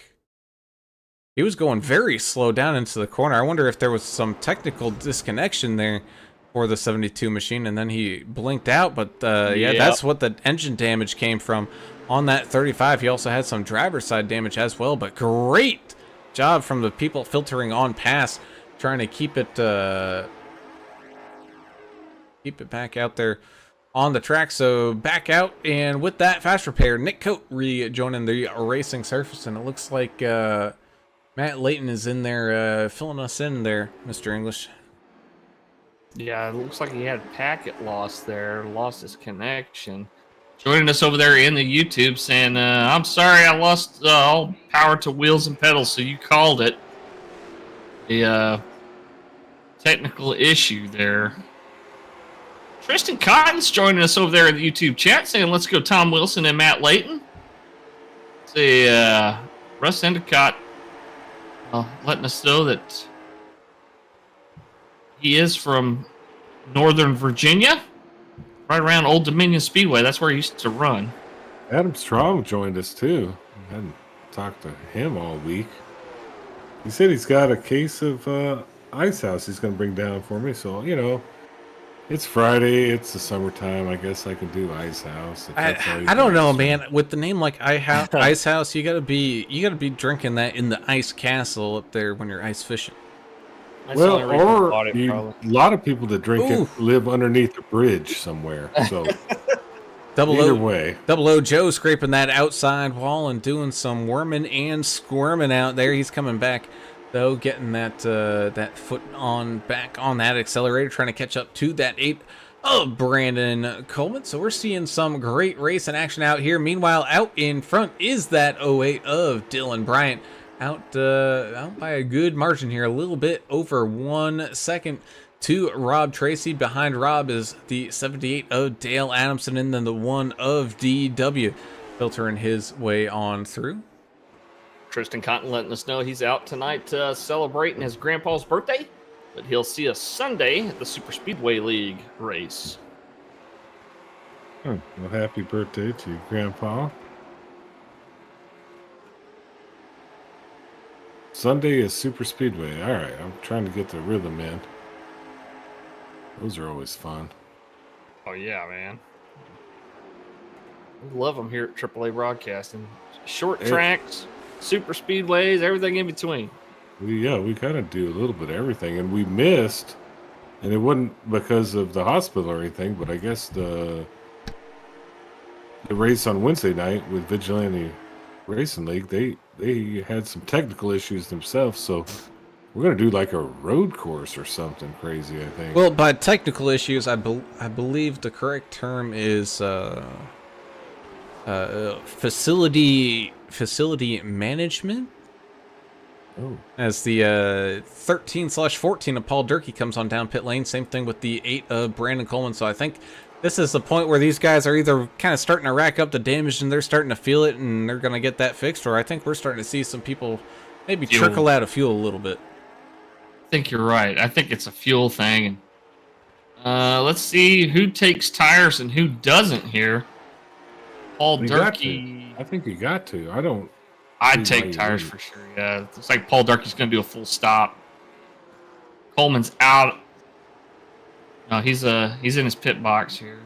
He was going very slow down into the corner. I wonder if there was some technical disconnection there for the 72 machine, and then he blinked out. But yeah, that's what the engine damage came from on that 35. He also had some driver's side damage as well. But great job from the people filtering on past, trying to keep it back out there on the track. So back out, and with that, fast repair, Nick Coate rejoining the racing surface, and it looks like Matt Layton is in there filling us in there, Mr. English. Yeah, it looks like he had packet loss there, lost his connection. Joining us over there in the YouTube saying, I'm sorry I lost all power to wheels and pedals, so you called it. The technical issue there. Tristan Cotton's joining us over there in the YouTube chat saying, let's go Tom Wilson and Matt Layton. See, Russ Endicott letting us know that he is from Northern Virginia, right around Old Dominion Speedway. That's where he used to run. Adam Strong joined us too. I hadn't talked to him all week. He said he's got a case of Ice House he's going to bring down for me. So, you know, it's Friday. It's the summertime. I guess I can do Ice House. I don't know, man. With the name like Ice House, you gotta be drinking that in the Ice Castle up there when you're ice fishing. That's the only reason I bought it, a lot of people that drink it live underneath a bridge somewhere. So either way, Double O Joe scraping that outside wall and doing some worming and squirming out there. He's coming back though, getting that that foot on back on that accelerator, trying to catch up to that 8 of Brandon Coleman. So we're seeing some great race and action out here. Meanwhile, out in front is that 08 of Dylan Bryant, out by a good margin here, a little bit over 1 second to Rob Tracy. Behind Rob is the 78 of Dale Adamson, and then the 1 of DW filtering his way on through. Tristan Cotton letting us know he's out tonight celebrating his grandpa's birthday, but he'll see us Sunday at the Super Speedway League race. Well, happy birthday to you, Grandpa. Sunday is Super Speedway. All right, I'm trying to get the rhythm in. Those are always fun. Oh, yeah, man. We love them here at AAA Broadcasting. Short tracks, super speedways, everything in between. We kind of do a little bit of everything, and we missed, and it wasn't because of the hospital or anything, but I guess the race on Wednesday night with Vigilante Racing League, they had some technical issues themselves, so we're gonna do like a road course or something crazy, I think. Well, by technical issues, I believe the correct term is facility management. Oh. As the 13/14 of Paul Durkee comes on down pit lane. Same thing with the 8 of Brandon Coleman. So I think this is the point where these guys are either kind of starting to rack up the damage and they're starting to feel it and they're going to get that fixed, or I think we're starting to see some people maybe trickle out of fuel a little bit. I think you're right. I think it's a fuel thing. Let's see who takes tires and who doesn't here. Paul Durkee. I think you got to. I'd take tires for sure. Yeah, it's like Paul Durkee's going to do a full stop. Coleman's out. No, he's in his pit box here.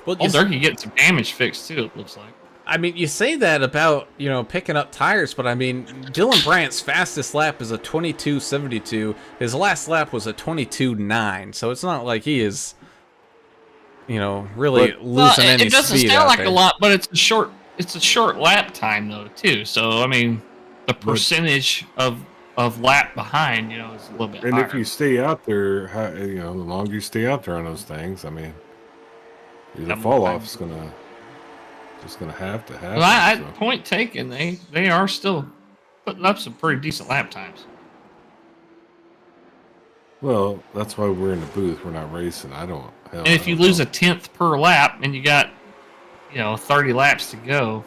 Well, Paul Durkee getting some damage fixed too, it looks like. I mean, you say that about, picking up tires, but I mean, Dylan Bryant's fastest lap is a 22.72. His last lap was a 22.9. So it's not like he is, really losing any speed. It doesn't sound like a lot, but it's a short lap time though too. So I mean, the percentage of lap behind, is a little bit higher. And if you stay out there, the longer you stay out there on those things, I mean, the fall off is gonna Just gonna have to happen. Well, so. point taken. They are still putting up some pretty decent lap times. Well, that's why we're in the booth. We're not racing. I don't. Hell, And if you lose a 10th per lap, and you got 30 laps to go.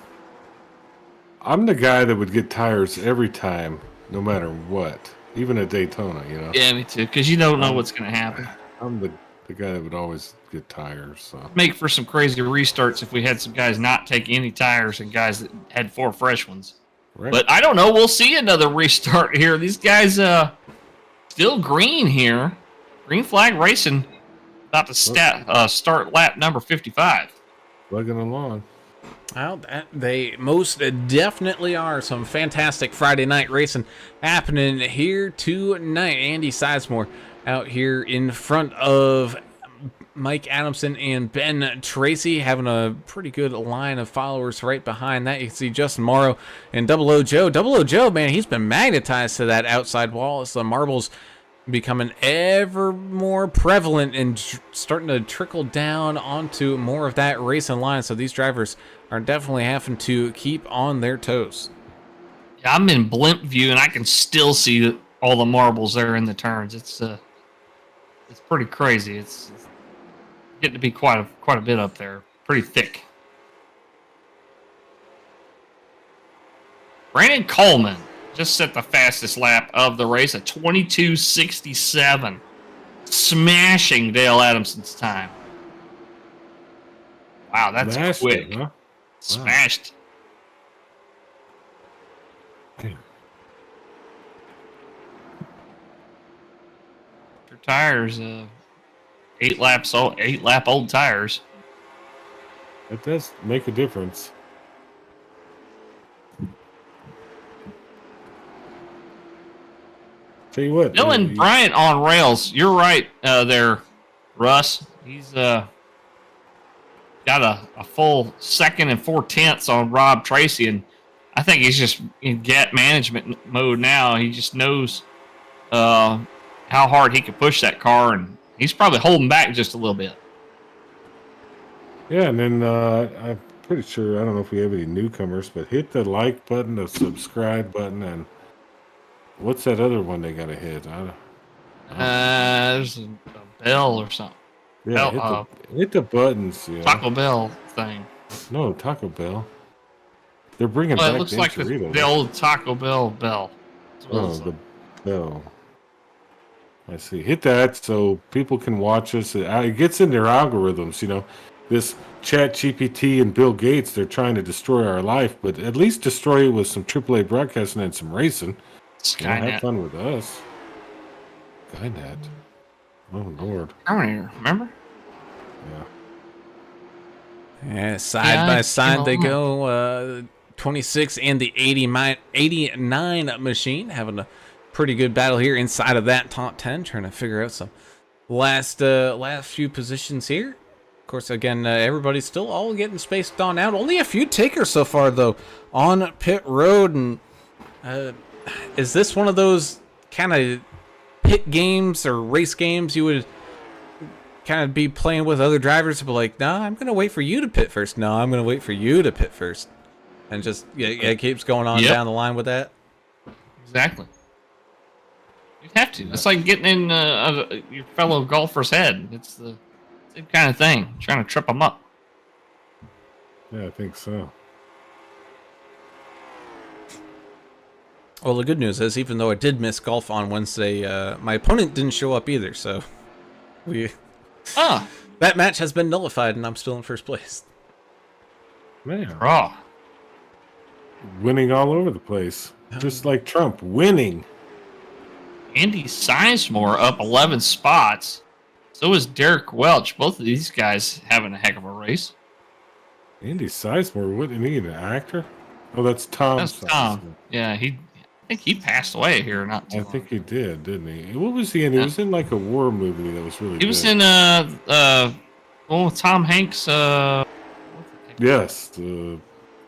I'm the guy that would get tires every time, no matter what. Even at Daytona, Yeah, me too. Because you don't know what's going to happen. I'm the guy that would always get tires. So Make for some crazy restarts if we had some guys not taking any tires and guys that had 4 fresh ones. right. But I don't know. We'll see another restart here. These guys still green here. Green flag racing about to start lap number 55. Plugging along. Well, they most definitely are. Some fantastic Friday night racing happening here tonight. Andy Sizemore out here in front of Mike Adamson and Ben Tracy, having a pretty good line of followers right behind that. You can see Justin Morrow and Double O Joe. Double O Joe, man, he's been magnetized to that outside wall as the marbles becoming ever more prevalent and starting to trickle down onto more of that racing line. So these drivers are definitely having to keep on their toes. Yeah, I'm in blimp view, and I can still see all the marbles there in the turns. It's pretty crazy. It's getting to be quite a bit up there. Pretty thick. Brandon Coleman just set the fastest lap of the race at 22:67, smashing Dale Adamson's time. Wow, that's Smashed quick. it, huh? Smashed. Damn. Their tires, 8 lap old tires. It does make a difference. Tell you what, Dylan Bryant on rails. You're right there, Russ. He's got a full 2nd and 4/10 on Rob Tracy, and I think he's just in gap management mode now. He just knows how hard he can push that car, and he's probably holding back just a little bit. Yeah, and then I'm pretty sure, I don't know if we have any newcomers, but hit the like button, the subscribe button, and what's that other one they got to hit? There's a bell or something. Yeah, hit the buttons. Yeah. Taco Bell thing. No, Taco Bell. They're bringing Well, back it looks like the old Taco Bell bell. Oh, the bell. I see. Hit that so people can watch us. It gets in their algorithms, This Chat GPT and Bill Gates, they're trying to destroy our life, but at least destroy it with some AAA broadcasting and some racing. Have fun with us. Skynet. Oh, Lord. Remember? Yeah. Yeah, side by side they go. 26 and the 89 machine having a pretty good battle here inside of that top 10, trying to figure out some last few positions here. Of course, again, everybody's still all getting spaced on out. Only a few takers so far, though, on pit road. And is this one of those kind of pit games or race games you would kind of be playing with other drivers to be like, nah, I'm going to wait for you to pit first. No, I'm going to wait for you to pit first. And just, it keeps going on down the line with that. Exactly. You have to. It's like getting in your fellow golfer's head. It's the same kind of thing. Trying to trip them up. Yeah, I think so. Well, the good news is, even though I did miss golf on Wednesday, my opponent didn't show up either. So that match has been nullified, and I'm still in first place. Man. Raw. Winning all over the place. Just like Trump. Winning. Andy Sizemore up 11 spots. So is Derek Welch. Both of these guys having a heck of a race. Andy Sizemore, wasn't he an actor? Oh, that's Tom. That's Tom. Yeah, I think he passed away here not too long. I think he did, didn't he? What was he in? He was in like a war movie that was really good. He was in Tom Hanks. Yes,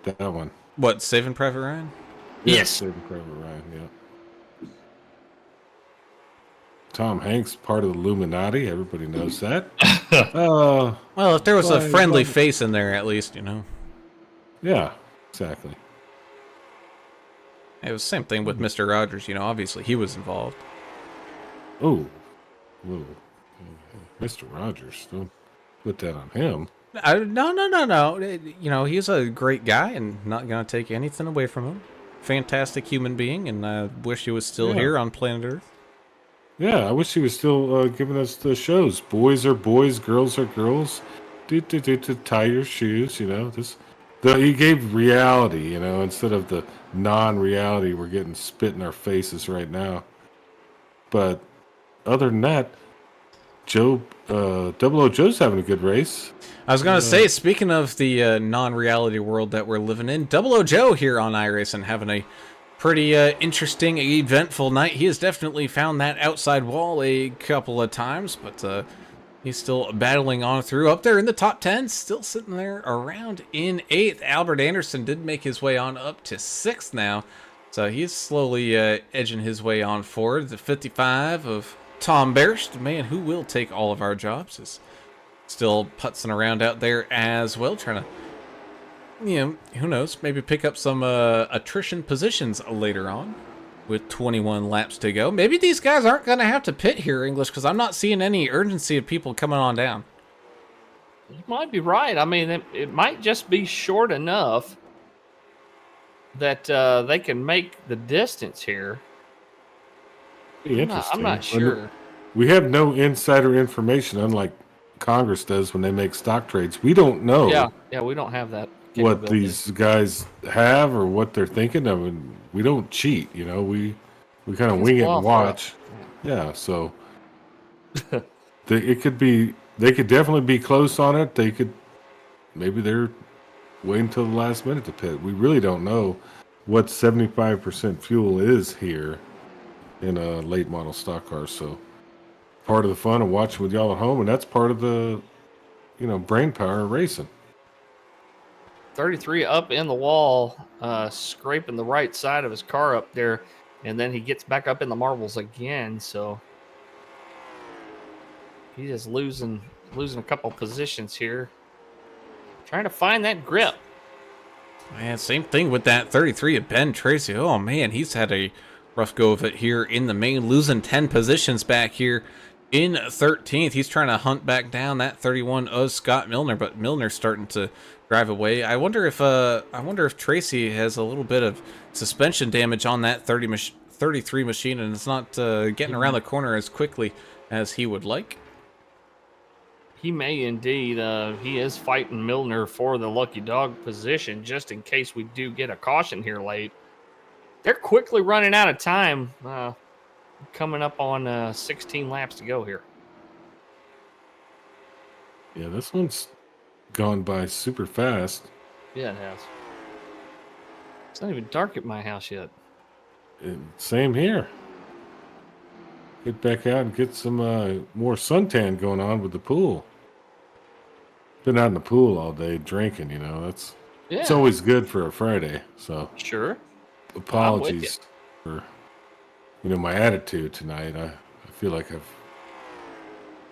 that one. What, Saving Private Ryan? Yes. Saving Private Ryan, yeah. Tom Hanks, part of the Illuminati. Everybody knows that. Well, if there was a friendly face in there, at least, Yeah, exactly. It was the same thing with Mr. Rogers. Obviously he was involved. Oh, whoa. Mr. Rogers, don't put that on him. No. He's a great guy and not going to take anything away from him. Fantastic human being, and I wish he was still Yeah. here on planet Earth. Yeah, I wish he was still giving us the shows. Boys are boys, girls are girls. Tie your shoes, he gave reality, instead of the non-reality we're getting spit in our faces right now. But other than that, Double O Joe's having a good race. I was going to say, speaking of the non-reality world that we're living in, Double O Joe here on iRacing having a pretty interesting, eventful night. He has definitely found that outside wall a couple of times, but he's still battling on through. Up there in the top 10, still sitting there around in 8th. Albert Anderson did make his way on up to 6th now, so he's slowly edging his way on forward. The 55 of Tom Barish, the man who will take all of our jobs, is still putzing around out there as well, trying to, who knows, maybe pick up some attrition positions later on with 21 laps to go. Maybe these guys aren't going to have to pit here, English, because I'm not seeing any urgency of people coming on down. You might be right. I mean, it might just be short enough that they can make the distance here. Be interesting. I'm not sure. We have no insider information, unlike Congress does when they make stock trades. We don't know. Yeah, we don't have that. What these guys have or what they're thinking of, and we don't cheat. We kind of wing it and watch. Yeah, so it could be. They could definitely be close on it. Maybe they're waiting till the last minute to pit. We really don't know what 75% fuel is here in a late model stock car. So part of the fun of watching with y'all at home, and that's part of the brain power of racing. 33 up in the wall, scraping the right side of his car up there, and then he gets back up in the marbles again. So he is losing a couple positions here, trying to find that grip. Man, same thing with that 33 of Ben Tracy. Oh man, he's had a rough go of it here in the main, losing 10 positions back here in 13th. He's trying to hunt back down that 31 of Scott Milner, but Milner's starting to drive away. I wonder if Tracy has a little bit of suspension damage on that 33 machine, and it's not getting around the corner as quickly as he would like. He may indeed. He is fighting Milner for the lucky dog position, just in case we do get a caution here late. They're quickly running out of time. Coming up on 16 laps to go here. Yeah, this one's gone by super fast. Yeah, it has. It's not even dark at my house yet. Same here. Get back out and get some more suntan going on with the pool. Been out in the pool all day drinking, it's always good for a Friday. So sure. Apologies for my attitude tonight. I feel like I've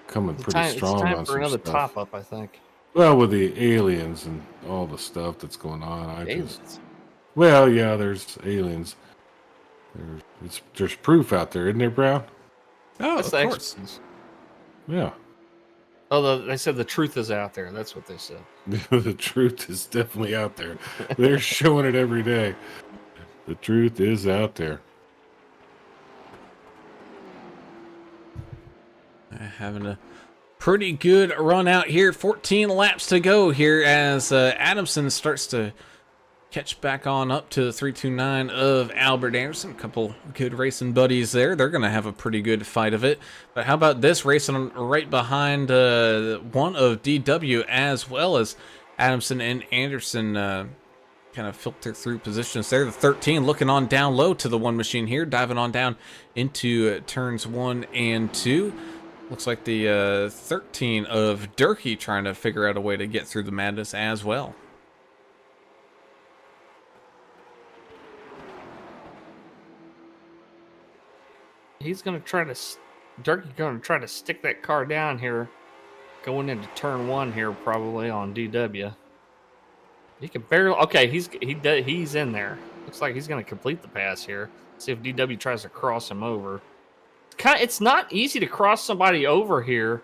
come in pretty strong it's time on for some another stuff. top up, I think. Well, with the aliens and all the stuff that's going on, Aliens. There's aliens. There's proof out there, isn't there, Brown? Oh, That's of the course. experts. Yeah. Oh, they said the truth is out there. That's what they said. The truth is definitely out there. They're showing it every day. The truth is out there. Having a pretty good run out here. 14 laps to go here as Adamson starts to catch back on up to the 329 of Albert Anderson. A couple good racing buddies there. They're going to have a pretty good fight of it. But how about this racing right behind one of DW, as well as Adamson and Anderson kind of filter through positions there. The 13 looking on down low to the one machine here, diving on down into turns 1 and 2. Looks like the 13 of Durkee trying to figure out a way to get through the madness as well. He's going to try to... Durkee going to try to stick that car down here, going into turn 1 here probably on DW. He can barely. Okay, he's in there. Looks like he's going to complete the pass here. See if DW tries to cross him over. It's not easy to cross somebody over here,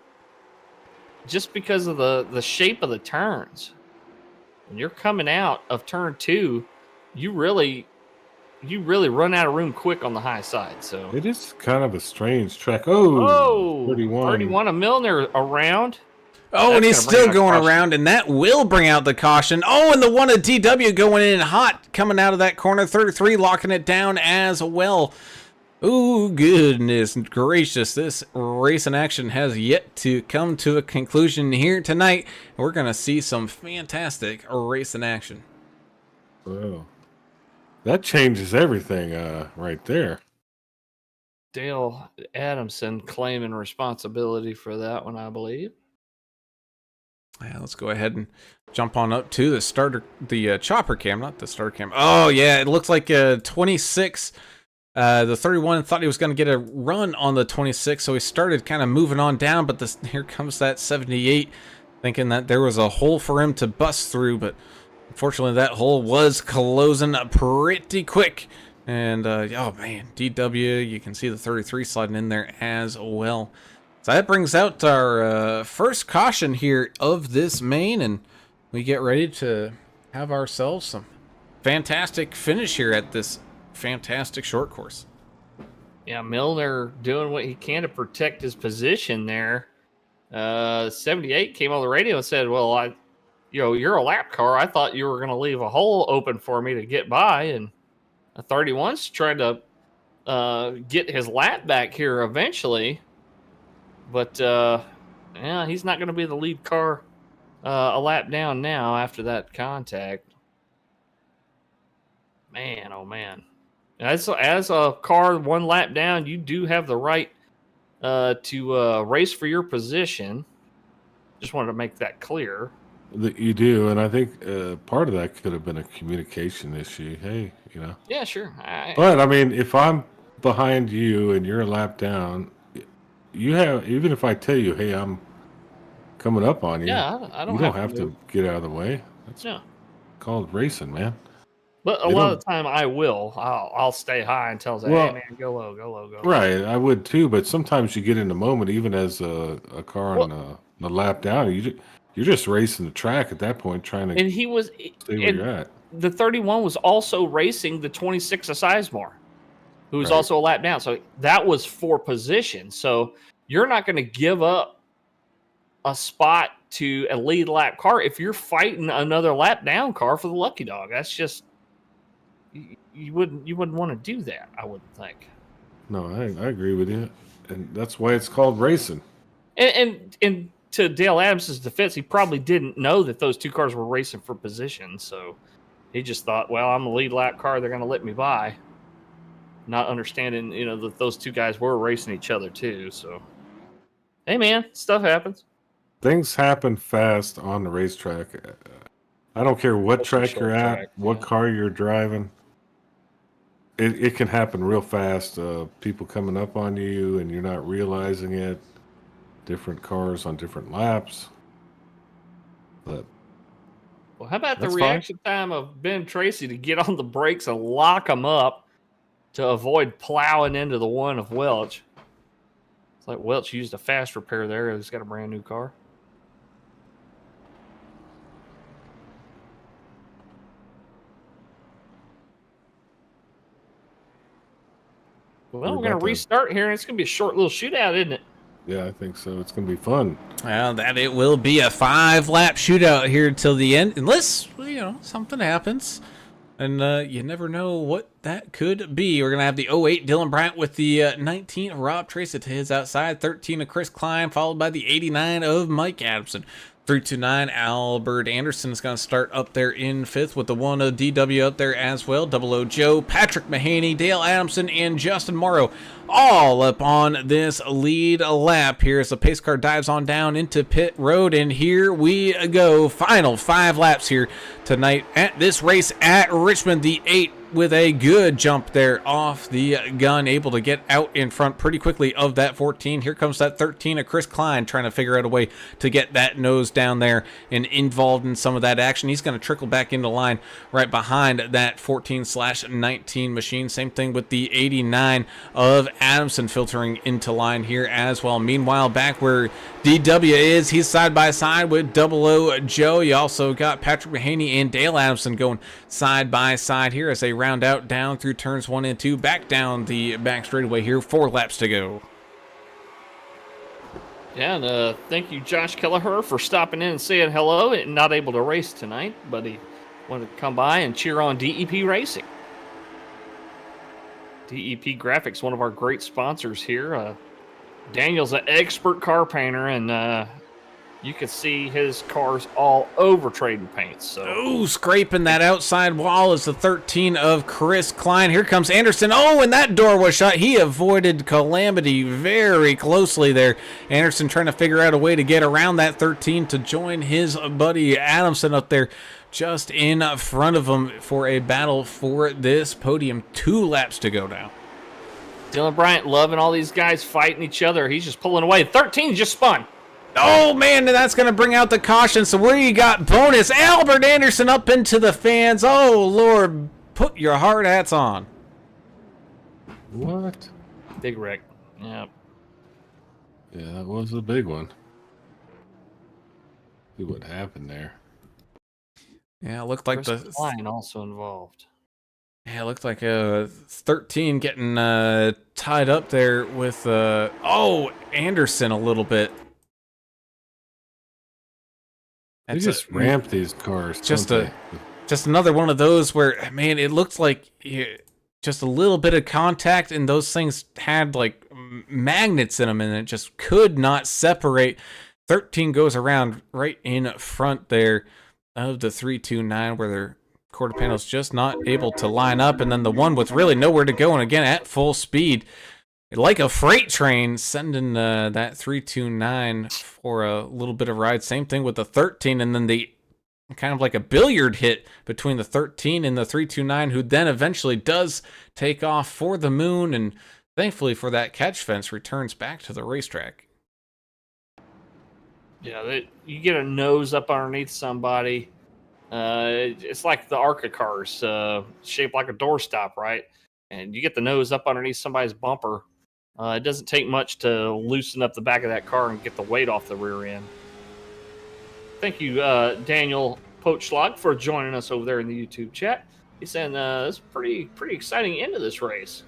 just because of the shape of the turns. When you're coming out of turn 2, you really run out of room quick on the high side. So it is kind of a strange track. Oh, 31 of Milner around. Oh, That's and he's still going caution. around, and that will bring out the caution. Oh, and the one of DW going in hot, coming out of that corner. 33 locking it down as well. Oh, goodness gracious. This race in action has yet to come to a conclusion here tonight. We're going to see some fantastic race in action. Well, that changes everything right there. Dale Adamson claiming responsibility for that one, I believe. Yeah, let's go ahead and jump on up to the chopper cam, not the starter cam. Oh, yeah, it looks like 26. The 31 thought he was going to get a run on the 26, so he started kind of moving on down, but here comes that 78, thinking that there was a hole for him to bust through, but unfortunately that hole was closing pretty quick. And, oh man, DW, you can see the 33 sliding in there as well. So that brings out our first caution here of this main, and we get ready to have ourselves some fantastic finish here at this fantastic short course. Yeah, Milner doing what he can to protect his position there. 78 came on the radio and said, well, you're a lap car. I thought you were going to leave a hole open for me to get by. And a 31's trying to get his lap back here eventually. But, yeah, he's not going to be the lead car a lap down now after that contact. Man, oh, man. As a car one lap down, you do have the right to race for your position. Just wanted to make that clear. You do, and I think part of that could have been a communication issue. Hey, Yeah, sure. But I mean, if I'm behind you and you're a lap down, you have, even if I tell you, hey, I'm coming up on you. Yeah, I don't. You don't have to get out of the way. That's called racing, man. But a lot of the time, I will. I'll stay high until say, hey, man, go low, go low, go low. Right, I would too. But sometimes you get in the moment, even as a car on the lap down, you're just racing the track at that point, trying to stay where you're at. The 31 was also racing the 26 of Sizemore, who was also a lap down. So that was for position. So you're not going to give up a spot to a lead lap car if you're fighting another lap down car for the lucky dog. That's just... You wouldn't want to do that, I wouldn't think. No, I agree with you, and that's why it's called racing. And to Dale Adams' defense, he probably didn't know that those two cars were racing for position, so he just thought, well, I'm the lead lap car, they're going to let me by, not understanding, that those two guys were racing each other too. So, hey, man, stuff happens. Things happen fast on the racetrack. I don't care what track you're at, what car you're driving. It can happen real fast. People coming up on you and you're not realizing it. Different cars on different laps. But well, how about the reaction time of Ben Tracy to get on the brakes and lock them up to avoid plowing into the one of Welch? It's like Welch used a fast repair there. He's got a brand new car. Well, we're going to restart here, and it's going to be a short little shootout, isn't it? Yeah, I think so. It's going to be fun. Well, that it will be a 5-lap shootout here till the end, unless, something happens. And you never know what that could be. We're going to have the 08 Dylan Bryant with the 19 of Rob Tracy to his outside, 13 of Chris Klein, followed by the 89 of Mike Adamson. 329 Albert Anderson is going to start up there in 5th with the 1 of DW up there as well. 00 Joe, Patrick Mahaney, Dale Adamson, and Justin Morrow all up on this lead lap here as the pace car dives on down into pit road. And here we go. Final 5 laps here tonight at this race at Richmond. The 8 with a good jump there off the gun, able to get out in front pretty quickly of that 14. Here comes that 13 of Chris Klein, trying to figure out a way to get that nose down there and involved in some of that action. He's going to trickle back into line right behind that 14/19 machine. Same thing with the 89 of Adamson filtering into line here as well. Meanwhile, back where DW is, he's side by side with 00 Joe. You also got Patrick Mahaney and Dale Adamson going side by side here as they round out down through turns 1 and 2, back down the back straightaway here. 4 laps to go. Yeah, and thank you, Josh Kelleher, for stopping in and saying hello. And not able to race tonight, but he wanted to come by and cheer on DEP Racing. DEP Graphics, one of our great sponsors here. Daniel's an expert car painter, and you can see his cars all over trading paints. So, oh, scraping that outside wall is the 13 of Chris Klein. Here comes Anderson. Oh, and that door was shut. He avoided calamity very closely there. Anderson trying to figure out a way to get around that 13 to join his buddy Adamson up there just in front of him for a battle for this podium. 2 laps to go now. Dylan Bryant loving all these guys fighting each other. He's just pulling away. 13 just spun. Oh, man, and that's going to bring out the caution. So where you got bonus, Albert Anderson up into the fans. Oh, Lord, put your hard hats on. What? Big wreck. Yeah. Yeah, that was a big one. See what happened there. Yeah, it looked like Chris the Klein also involved. Yeah, it looked like 13 getting tied up there with Anderson a little bit. They just ramp these cars. Just another one of those where, man, it looked like just a little bit of contact, and those things had like magnets in them, and it just could not separate. 13 goes around right in front there of the 329, where their quarter panel's just not able to line up, and then the one with really nowhere to go, and again at full speed, like a freight train, sending that 329 for a little bit of ride. Same thing with the 13, and then the kind of like a billiard hit between the 13 and the 329, who then eventually does take off for the moon, and thankfully for that catch fence, returns back to the racetrack. Yeah, you get a nose up underneath somebody. It's like the ARCA cars, shaped like a doorstop, right? And you get the nose up underneath somebody's bumper. It doesn't take much to loosen up the back of that car and get the weight off the rear end. Thank you, Daniel Pochschlag, for joining us over there in the YouTube chat. He's saying it's pretty exciting end of this race.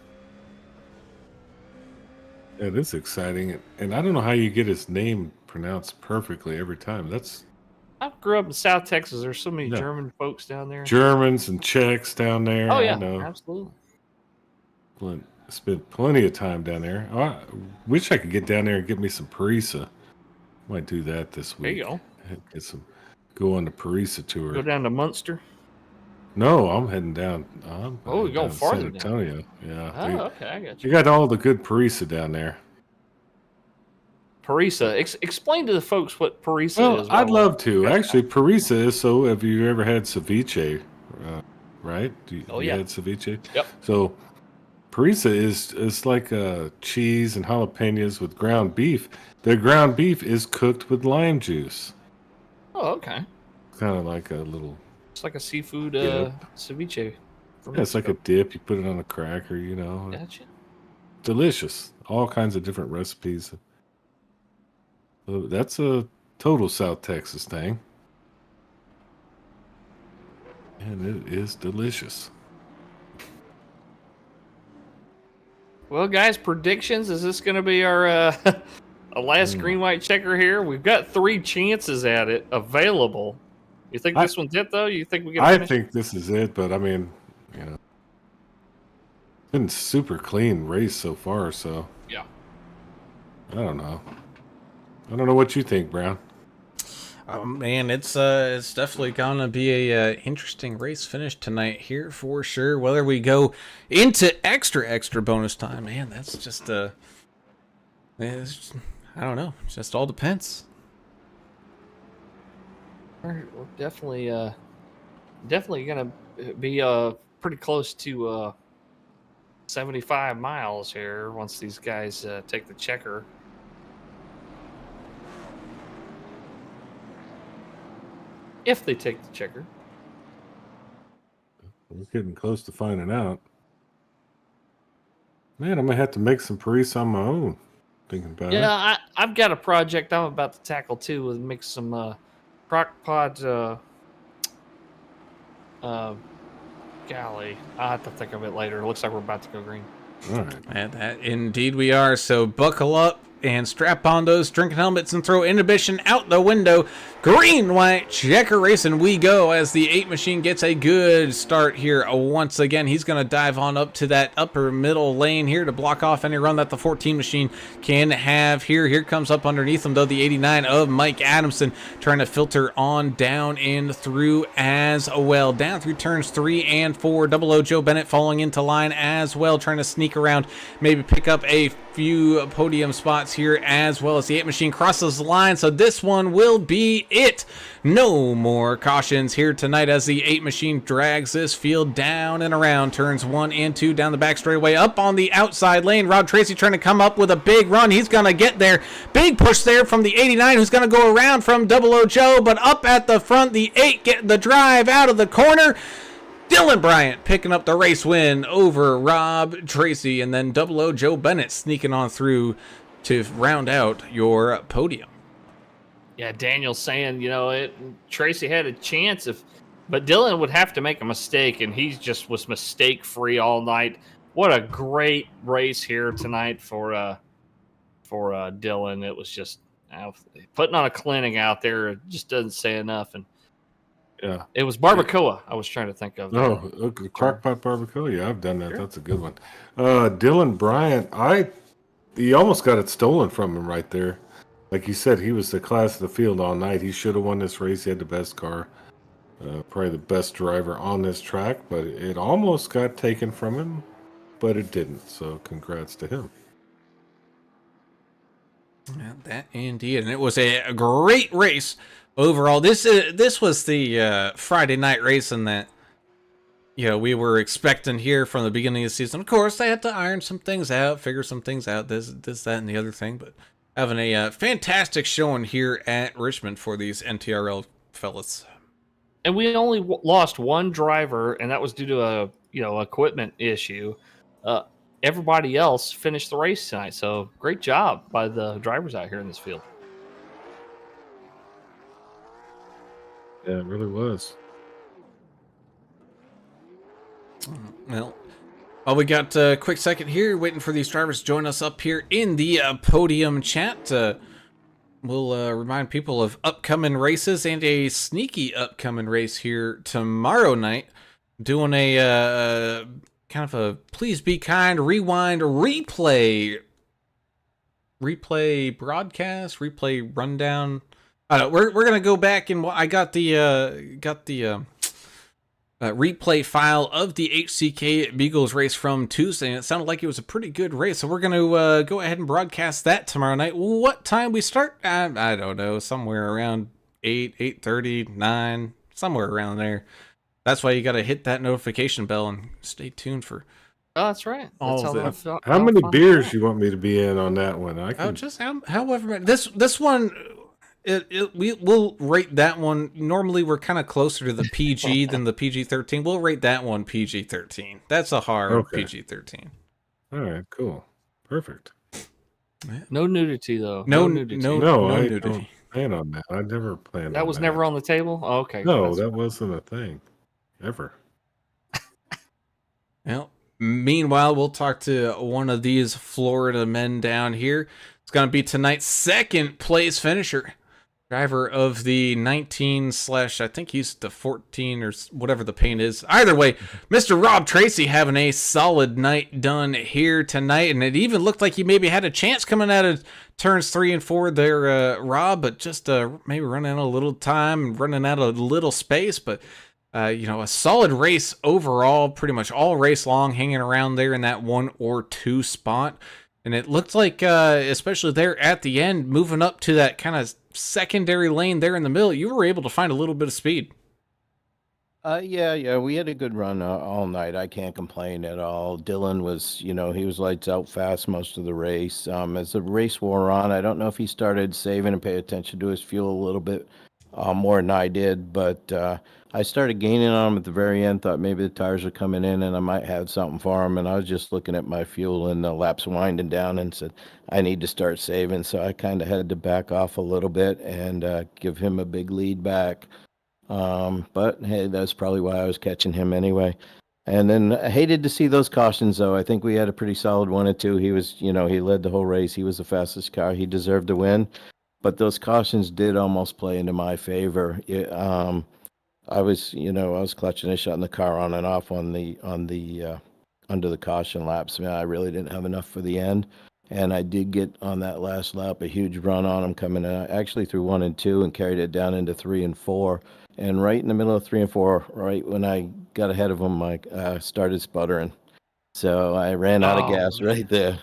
Yeah, it is exciting, and I don't know how you get his name pronounced perfectly every time. I grew up in South Texas. There's so many German folks down there. Germans and Czechs down there. Oh, yeah, I know. absolutely. Spent plenty of time down there. I wish I could get down there and get me some Parisa. Might do that this week. There you go. Go on the Parisa tour. Go down to Munster. No, I'm heading down. You're going farther to San Antonio. Yeah. Oh, okay, I got you. You got all the good Parisa down there. Parisa. Explain to the folks what Parisa is. Well, I'd love to. Actually, Parisa is have you ever had ceviche? Right? Have you had ceviche? Yep. So Parisa is like cheese and jalapenos with ground beef. The ground beef is cooked with lime juice. Oh, okay. Kind of like a little... It's like a seafood ceviche. Yeah, it's like a dip. You put it on a cracker, Gotcha. Delicious. All kinds of different recipes. That's a total South Texas thing. And it is delicious. Well, guys, predictions. Is this going to be our a last green-white checker here? We've got 3 chances at it available. You think this one's it, though? You think we get? I think this is it, but I mean, it's been super clean race so far. So yeah, I don't know. I don't know what you think, Brown. Man, it's definitely gonna be a interesting race finish tonight here for sure. Whether we go into extra bonus time, man, that's just I don't know. It just all depends. We're definitely gonna be pretty close to 75 miles here once these guys take the checker. If they take the checker. We're getting close to finding out. Man, I'm gonna have to make some Paris on my own. Thinking about it. Yeah, I've got a project I'm about to tackle too. With make some crock pot. Golly, I'll have to think of it later. It looks like we're about to go green. All right. And that indeed we are. So buckle up and strap on those drinking helmets and throw inhibition out the window. Green, white, checker racing we go as the 8 machine gets a good start here. Once again, he's going to dive on up to that upper middle lane here to block off any run that the 14 machine can have here. Here comes up underneath him, though, the 89 of Mike Adamson trying to filter on down and through as well. Down through turns 3 and 4. Double O Joe Bennett falling into line as well, trying to sneak around, maybe pick up a few podium spots here as well as the 8 machine crosses the line. So this one will be it. No more cautions here tonight as the 8 machine drags this field down and around turns 1 and 2 down the back straightaway up on the outside lane. Rob Tracy trying to come up with a big run. He's going to get there. Big push there from the 89 who's going to go around from Double O Joe, but up at the front, the 8 getting the drive out of the corner. Dylan Bryant picking up the race win over Rob Tracy, and then Double O Joe Bennett sneaking on through to round out your podium. Yeah, Daniel's saying, Tracy had a chance but Dylan would have to make a mistake, and he just was mistake free all night. What a great race here tonight for Dylan. It was just putting on a clinic out there. It just doesn't say enough. And Yeah. it was barbacoa I was trying to think of. Oh, okay. Crockpot barbacoa. Yeah, I've done that. Sure. That's a good one. Dylan Bryant, he almost got it stolen from him right there. Like you said, he was the class of the field all night. He should have won this race. He had the best car, probably the best driver on this track, but it almost got taken from him, but it didn't. So congrats to him. Yeah, that indeed, and it was a great race overall. This was the Friday night racing that we were expecting here from the beginning of the season. Of course, they had to iron some things out, figure some things out, this, that, and the other thing. But having a fantastic showing here at Richmond for these NTRL fellas. And we only lost one driver, and that was due to a equipment issue. Everybody else finished the race tonight, so great job by the drivers out here in this field. Yeah, it really was. Well, we got a quick second here, waiting for these drivers to join us up here in the podium chat. We'll remind people of upcoming races and a sneaky upcoming race here tomorrow night. Doing a kind of a please be kind, rewind, replay broadcast, replay rundown. We're gonna go back and I got the replay file of the HCK Beagles race from Tuesday, and it sounded like it was a pretty good race. So we're gonna go ahead and broadcast that tomorrow night. What time we start? I don't know, somewhere around 8:30, 9, somewhere around there. That's why you got to hit that notification bell and stay tuned for. Oh, that's right. That's how many beers you want me to be in on that one? I can... just however this one. We'll rate that one. Normally, we're kind of closer to the PG than the PG-13. We'll rate that one PG-13. That's a hard PG-13. All right, cool, perfect. No nudity though. No nudity. No I nudity. don't plan on that. I never planned. That on was that. never on the table. Oh, okay. No, that wasn't a thing, ever. Well, meanwhile, we'll talk to one of these Florida men down here. It's going to be tonight's second place finisher. Driver of the 19 / I think he's the 14 or whatever the paint is. Either way, Mr. Rob Tracy having a solid night done here tonight. And it even looked like he maybe had a chance coming out of turns 3 and 4 there, Rob, but just maybe running out a little time and running out of a little space. But, a solid race overall, pretty much all race long, hanging around there in that 1 or 2 spot. And it looked like, especially there at the end, moving up to that kind of secondary lane there in the middle, you were able to find a little bit of speed. Yeah, we had a good run all night. I can't complain at all. Dylan was, he was lights out fast most of the race. As the race wore on, I don't know if he started saving and pay attention to his fuel a little bit more than I did, but I started gaining on him at the very end. Thought maybe the tires were coming in and I might have something for him. And I was just looking at my fuel and the laps winding down and said, I need to start saving. So I kind of had to back off a little bit and give him a big lead back. But hey, that's probably why I was catching him anyway. And then I hated to see those cautions, though. I think we had a pretty solid 1 and 2. He was, he led the whole race. He was the fastest car. He deserved to win. But those cautions did almost play into my favor. I was clutching a shot in the car on and off on the under the caution laps. Man, I really didn't have enough for the end. And I did get on that last lap a huge run on him coming in. I actually threw 1 and 2 and carried it down into 3 and 4. And right in the middle of 3 and 4, right when I got ahead of him, I started sputtering. So I ran out of gas right there.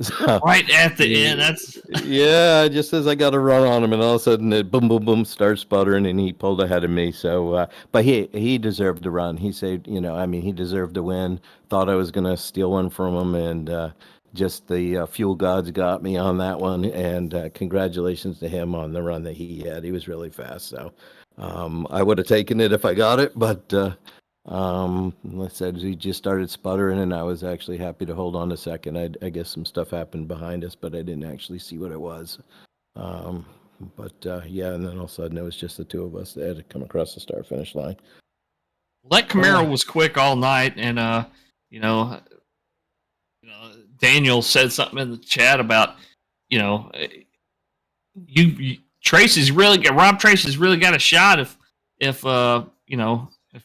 So, Right at the end. That's yeah, just as I got a run on him, and all of a sudden it boom, boom, boom, starts sputtering, and he pulled ahead of me. So, but he deserved to run. He saved, he deserved to win. Thought I was gonna steal one from him, and just the fuel gods got me on that one. And congratulations to him on the run that he had. He was really fast. So I would have taken it if I got it, but like I said, he just started sputtering, and I was actually happy to hold on a second. I guess some stuff happened behind us, but I didn't actually see what it was. Yeah, and then all of a sudden it was just the two of us that had to come across the start finish line. Let Camaro was quick all night, and Daniel said something in the chat about Tracy's really Rob Tracy's really got a shot if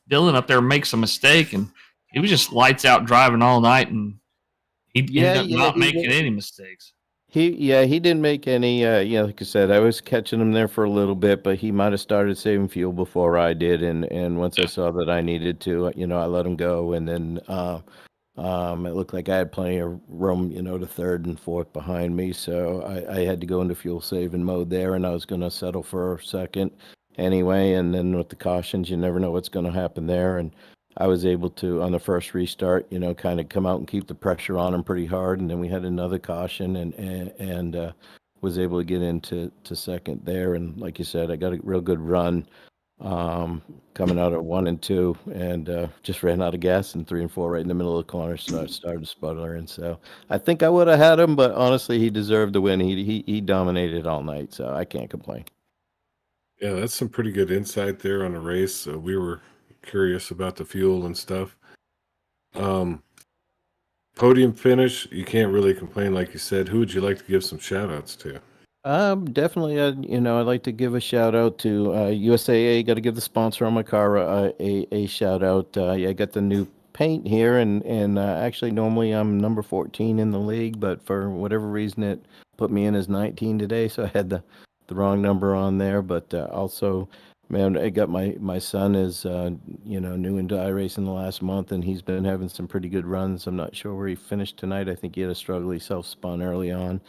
Dylan up there makes a mistake, and he was just lights out driving all night, and he ended up not making any mistakes. He didn't make any. Like I said, I was catching him there for a little bit, but he might have started saving fuel before I did, and once I saw that I needed to, I let him go, and then it looked like I had plenty of room, to third and fourth behind me, so I had to go into fuel saving mode there, and I was going to settle for second anyway. And then with the cautions, you never know what's going to happen there. And I was able to, on the first restart, kind of come out and keep the pressure on him pretty hard. And then we had another caution and was able to get into second there. And like you said, I got a real good run coming out at 1 and 2, and just ran out of gas in 3 and 4 right in the middle of the corner. So I started sputtering. So I think I would have had him, but honestly, he deserved to win. He dominated all night, so I can't complain. Yeah, that's some pretty good insight there on the race. We were curious about the fuel and stuff. Podium finish, you can't really complain, like you said. Who would you like to give some shout outs to? Definitely, I'd like to give a shout out to USAA. Got to give the sponsor on my car a shout out. I got the new paint here, and actually normally I'm number 14 in the league, but for whatever reason it put me in as 19 today, so I had the wrong number on there. But also, man, I got my son is new into iRacing the last month, and he's been having some pretty good runs. I'm not sure where he finished tonight. I think he had a struggle. He self-spun early on.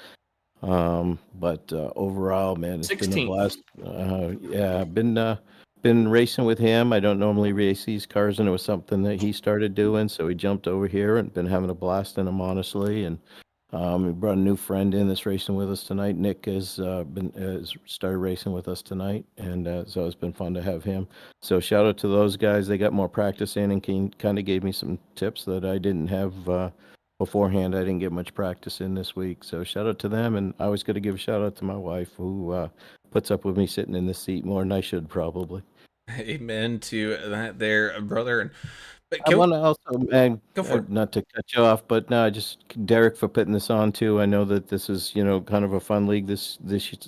But overall, man, it's 16th. been a blast. Yeah, I've been racing with him. I don't normally race these cars, and it was something that he started doing, so he jumped over here and been having a blast in them, honestly. And we brought a new friend in that's racing with us tonight. Nick has started racing with us tonight, and so it's been fun to have him. So shout out to those guys. They got more practice in and kind of gave me some tips that I didn't have beforehand. I didn't get much practice in this week, so shout out to them. And I was going to give a shout out to my wife, who puts up with me sitting in this seat more than I should probably. Amen to that there, brother. But I want to also, go for it. not to cut you off, but no, just Derek for putting this on too. I know that this is, kind of a fun league this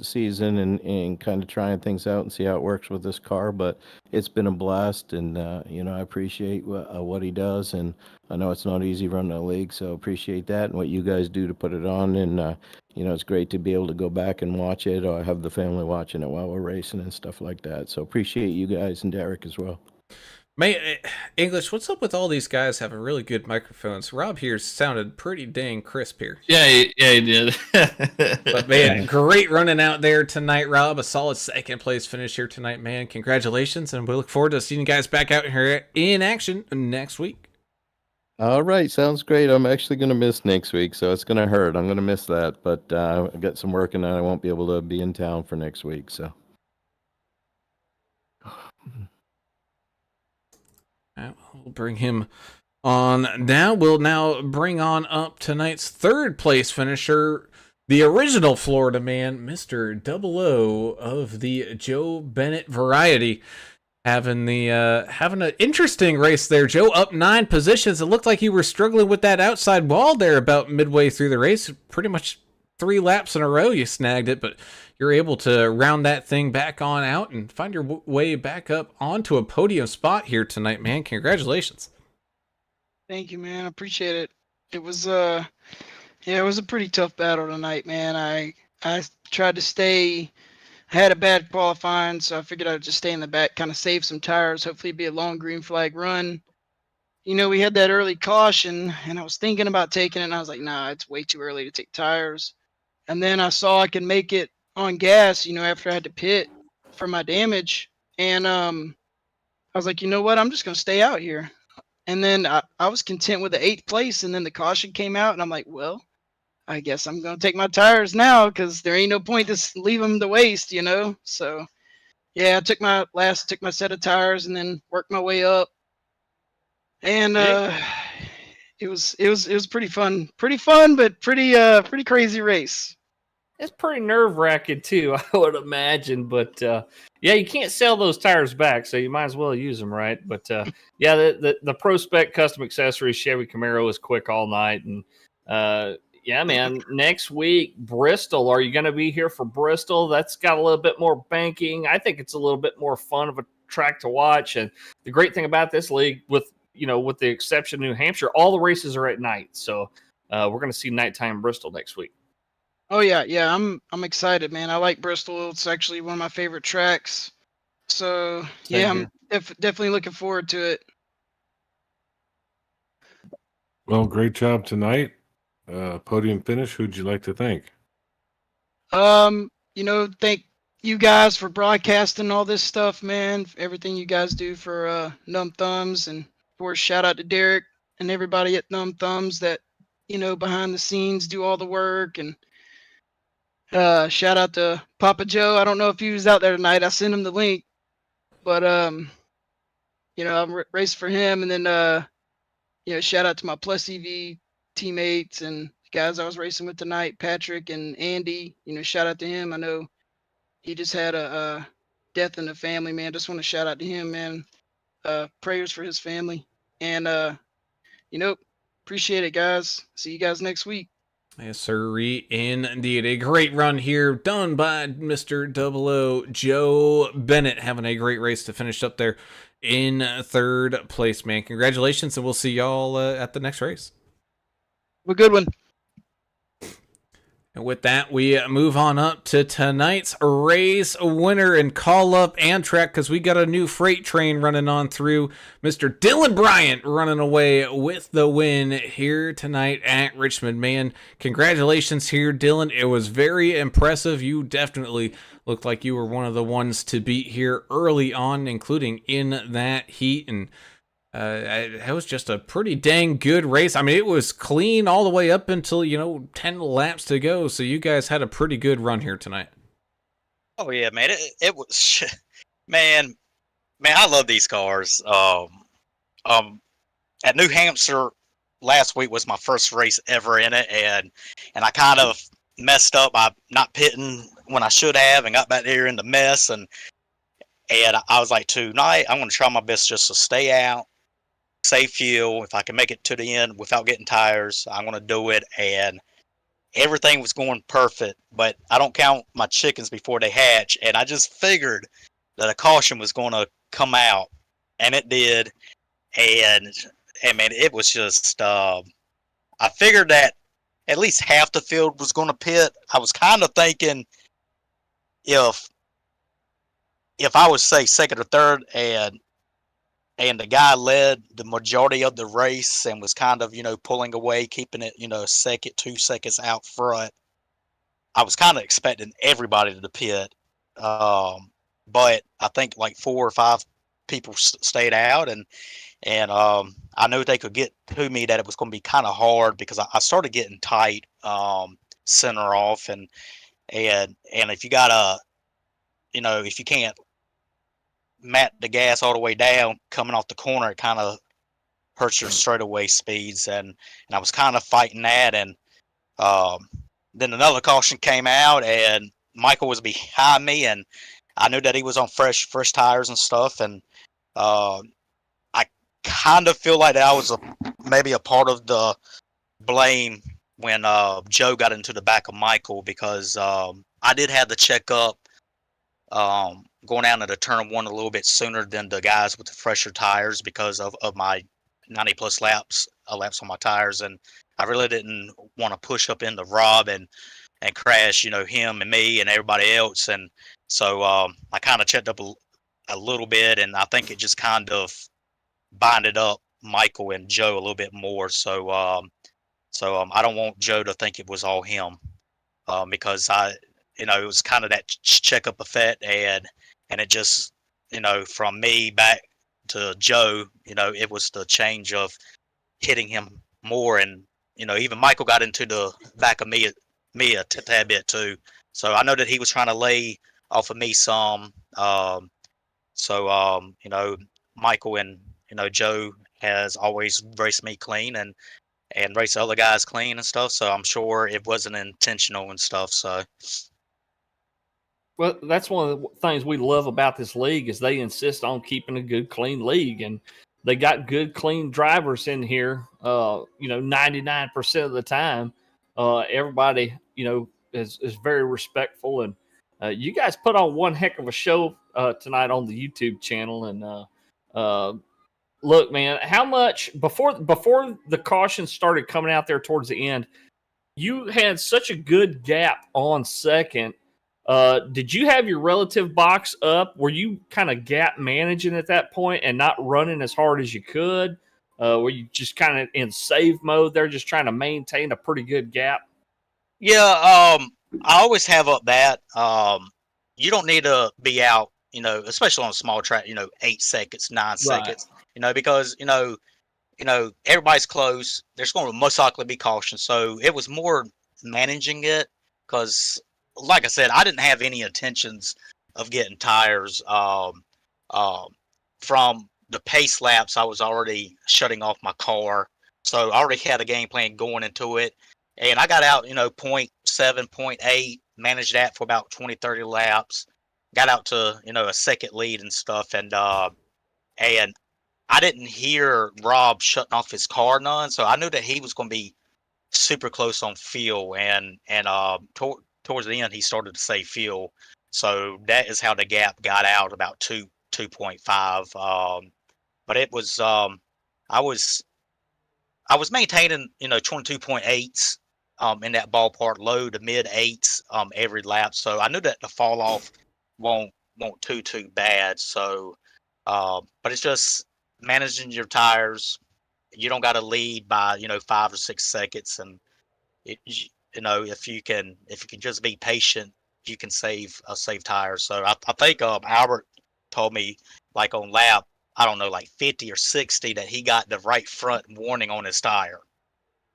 season, and kind of trying things out and see how it works with this car. But it's been a blast, and I appreciate what he does, and I know it's not easy running a league, so appreciate that and what you guys do to put it on. And it's great to be able to go back and watch it, or have the family watching it while we're racing and stuff like that. So appreciate you guys and Derek as well. English, what's up with all these guys having really good microphones? Rob here sounded pretty dang crisp here. Yeah, he did. But man, great running out there tonight, Rob. A solid second place finish here tonight, man. Congratulations, and we look forward to seeing you guys back out here in action next week. All right, sounds great. I'm actually going to miss next week, so it's going to hurt. I'm going to miss that, but I got some work and I won't be able to be in town for next week. So. We'll bring him on now. We'll now bring on up tonight's third place finisher, the original Florida man, Mr. Double O of the Joe Bennett variety. Having an interesting race there. Joe up 9 positions. It looked like you were struggling with that outside wall there about midway through the race. Pretty much 3 laps in a row you snagged it, but you're able to round that thing back on out and find your way back up onto a podium spot here tonight, man. Congratulations. Thank you, man. I appreciate it. It was it was a pretty tough battle tonight, man. I tried to stay. I had a bad qualifying, so I figured I'd just stay in the back, kind of save some tires. Hopefully, it'd be a long green flag run. You know, we had that early caution, and I was thinking about taking it, and I was like, nah, it's way too early to take tires. And then I saw I could make it on gas, you know, after I had to pit for my damage. And I was like, you know what? I'm just going to stay out here. And then I was content with the 8th place, and then the caution came out, and I'm like, well, I guess I'm going to take my tires now because there ain't no point to leave them to waste, you know? So, yeah, I took my set of tires and then worked my way up. And it was pretty fun, but pretty crazy race. It's pretty nerve-wracking too, I would imagine. But yeah, you can't sell those tires back, so you might as well use them, right? But yeah, the Pro Spec Custom Accessories Chevy Camaro is quick all night, and yeah, man. Next week, Bristol. Are you going to be here for Bristol? That's got a little bit more banking. I think it's a little bit more fun of a track to watch. And the great thing about this league, with the exception of New Hampshire, all the races are at night. So we're going to see nighttime Bristol next week. Oh yeah, I'm excited, man. I like Bristol. It's actually one of my favorite tracks. So yeah, I'm definitely looking forward to it. Well, great job tonight. Podium finish. Who'd you like to thank? Thank you guys for broadcasting all this stuff, man. Everything you guys do for Numb Thumbs, and of course, shout out to Derek and everybody at Numb Thumbs that behind the scenes do all the work. And shout out to Papa Joe. I don't know if he was out there tonight. I sent him the link, but I'm racing for him. And then shout out to my Plus EV teammates and guys I was racing with tonight, Patrick and Andy. Shout out to him. I know he just had a death in the family, man. Just want to shout out to him, man. Prayers for his family. And appreciate it, guys. See you guys next week. Yes, sir. Indeed. A great run here done by Mr. Double O, Joe Bennett, having a great race to finish up there in 3rd place, man. Congratulations, and we'll see y'all at the next race. Have a good one. And with that, we move on up to tonight's race winner and call up Amtrak, because we got a new freight train running on through. Mr. Dylan Bryant running away with the win here tonight at Richmond. Man, congratulations here, Dylan. It was very impressive. You definitely looked like you were one of the ones to beat here early on, including in that heat. And it was just a pretty dang good race. I mean, it was clean all the way up until 10 laps to go. So you guys had a pretty good run here tonight. Oh yeah, man! It was, man. I love these cars. At New Hampshire last week was my first race ever in it, and I kind of messed up by not pitting when I should have, and got back there in the mess, and I was like, tonight I'm going to try my best just to stay out. Save fuel. If I can make it to the end without getting tires, I'm going to do it. And everything was going perfect, but I don't count my chickens before they hatch. And I just figured that a caution was going to come out, and it did. And man, it was just, I figured that at least half the field was going to pit. I was kind of thinking if I was, say, second or third, and the guy led the majority of the race and was kind of, pulling away, keeping it, a second, 2 seconds out front. I was kind of expecting everybody to the pit. But I think like 4 or 5 people stayed out, and I knew they could get to me, that it was going to be kind of hard because I started getting tight center off, and if you got if you can't mat the gas all the way down coming off the corner, it kind of hurts your straightaway speeds, and I was kind of fighting that, and then another caution came out, and Michael was behind me, and I knew that he was on fresh tires and stuff, and I kind of feel like that I was maybe a part of the blame when Joe got into the back of Michael, because I did have the checkup going down to turn 1 a little bit sooner than the guys with the fresher tires because of my 90 plus laps on my tires, and I really didn't want to push up into Rob and crash, him and me and everybody else, and so I kind of checked up a little bit, and I think it just kind of binded up Michael and Joe a little bit more. So I don't want Joe to think it was all him, because it was kind of that checkup effect, and it just, from me back to Joe, it was the change of hitting him more, and even Michael got into the back of me a tad bit too. So I know that he was trying to lay off of me some. Michael and Joe has always raced me clean and raced other guys clean and stuff. So I'm sure it wasn't intentional and stuff. So. Well, that's one of the things we love about this league is they insist on keeping a good, clean league, and they got good, clean drivers in here. 99% of the time, everybody, is very respectful, and you guys put on one heck of a show tonight on the YouTube channel. And look, man, how much before the cautions started coming out there towards the end, you had such a good gap on second. Did you have your relative box up? Were you kind of gap managing at that point and not running as hard as you could? Were you just kind of in save mode there, just trying to maintain a pretty good gap? Yeah, I always have up that. You don't need to be out, especially on a small track, 8 seconds, 9 seconds, because, everybody's close. There's going to most likely be caution. So it was more managing it because, like I said, I didn't have any intentions of getting tires. From the pace laps, I was already shutting off my car. So I already had a game plan going into it. And I got out, 0.7, 0.8, managed that for about 20, 30 laps. Got out to, a second lead and stuff. And I didn't hear Rob shutting off his car none. So I knew that he was going to be super close on fuel. And towards the end, he started to say fuel. So that is how the gap got out, about 2.5. But it was, I was maintaining, 22.8s in that ballpark, low to mid 8s every lap. So I knew that the fall off won't too bad. So, but it's just managing your tires. You don't got to lead by 5 or 6 seconds, and if you can just be patient, you can save tires. So I think Albert told me, like on lap, I don't know, like 50 or 60, that he got the right front warning on his tire.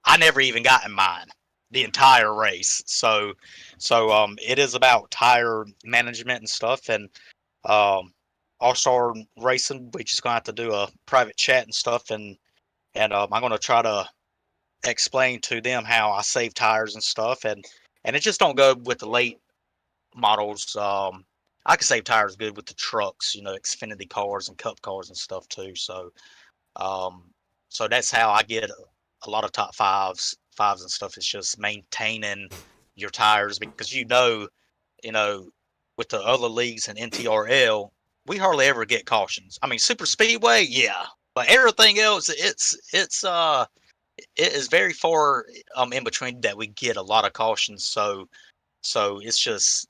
I never even got in mine the entire race. So it is about tire management and stuff. And All-Star Racing, we just gonna have to do a private chat and stuff, and I'm gonna try to explain to them how I save tires and stuff, and it just don't go with the late models. I can save tires good with the trucks, Xfinity cars and Cup cars and stuff too. So so that's how I get a lot of top fives and stuff. It's just maintaining your tires, because with the other leagues and NTRL, we hardly ever get cautions. I mean, super speedway, yeah, but everything else, it is very far in between that we get a lot of cautions. So it's just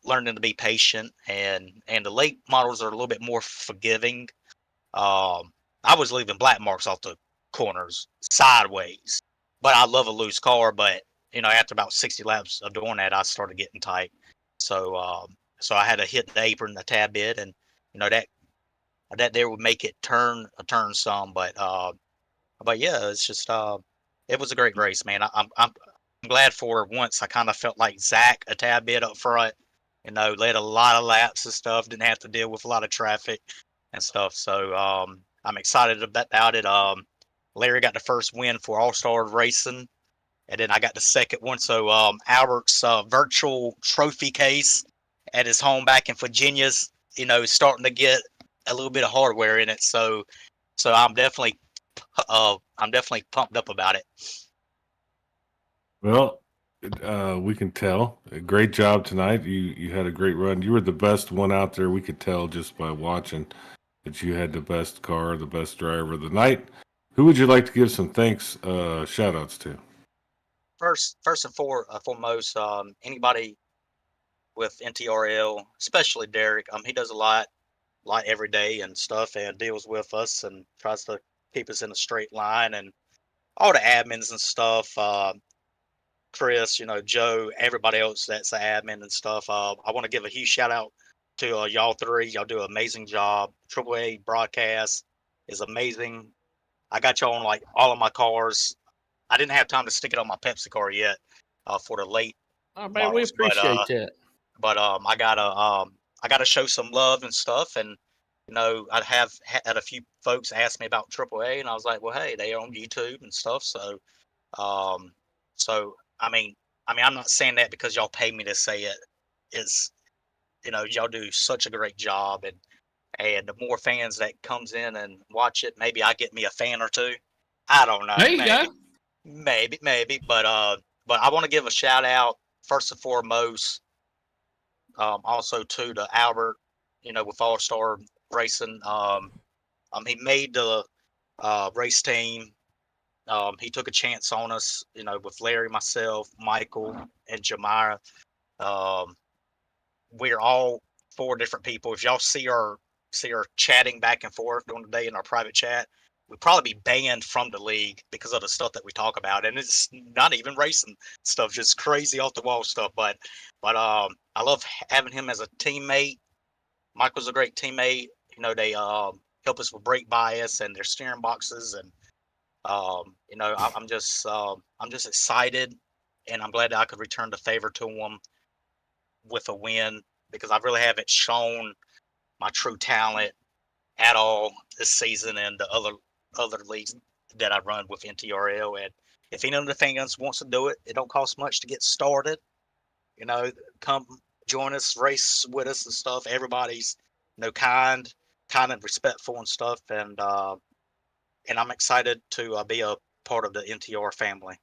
learning to be patient, and the late models are a little bit more forgiving I was leaving black marks off the corners sideways. But I love a loose car. But after about 60 laps of doing that, I started getting tight. So I had to hit the apron a tad bit, and that there would make it turn some. But yeah, it's just it was a great race, man. I'm glad for once. I kind of felt like Zach a tad bit up front. Led a lot of laps and stuff. Didn't have to deal with a lot of traffic and stuff. So I'm excited about it. Larry got the first win for All Star Racing, and then I got the second one. So Albert's virtual trophy case at his home back in Virginia's, starting to get a little bit of hardware in it. So I'm definitely pumped up about it. Well, we can tell. A great job tonight. You had a great run. You were the best one out there. We could tell just by watching that you had the best car, the best driver of the night. Who would you like to give some thanks, shout outs to? First and foremost, anybody with NTRL, especially Derek. He does a lot every day and stuff, and deals with us and tries to keep us in a straight line, and all the admins and stuff. Chris, Joe, everybody else that's the admin and stuff. I want to give a huge shout out to y'all three. Y'all do an amazing job. AAA broadcast is amazing. I got y'all on like all of my cars. I didn't have time to stick it on my Pepsi car yet for the late. Oh man, we appreciate that. But I gotta show some love and stuff, and I have had a few folks ask me about AAA, and I was like, well, hey, they are on YouTube and stuff, so I mean, I'm not saying that because y'all pay me to say it. It's y'all do such a great job, and the more fans that comes in and watch it, maybe I get me a fan or two. I don't know. There you go. Maybe, but I want to give a shout out first and foremost, also to the Albert, with All Star Racing. He made the race team. He took a chance on us, with Larry, myself, Michael, and Jamira. We're all 4 different people. If y'all see our chatting back and forth during the day in our private chat, we'd probably be banned from the league because of the stuff that we talk about, and it's not even racing stuff, just crazy off the wall stuff. But I love having him as a teammate. Michael's a great teammate. They help us with brake bias and their steering boxes, and I'm just excited, and I'm glad that I could return the favor to him with a win, because I really haven't shown my true talent at all this season and the other leagues that I run with NTRL. And if any of the fans wants to do it, it don't cost much to get started. Come join us, race with us and stuff. Everybody's kind and respectful and stuff, and I'm excited to be a part of the NTR family.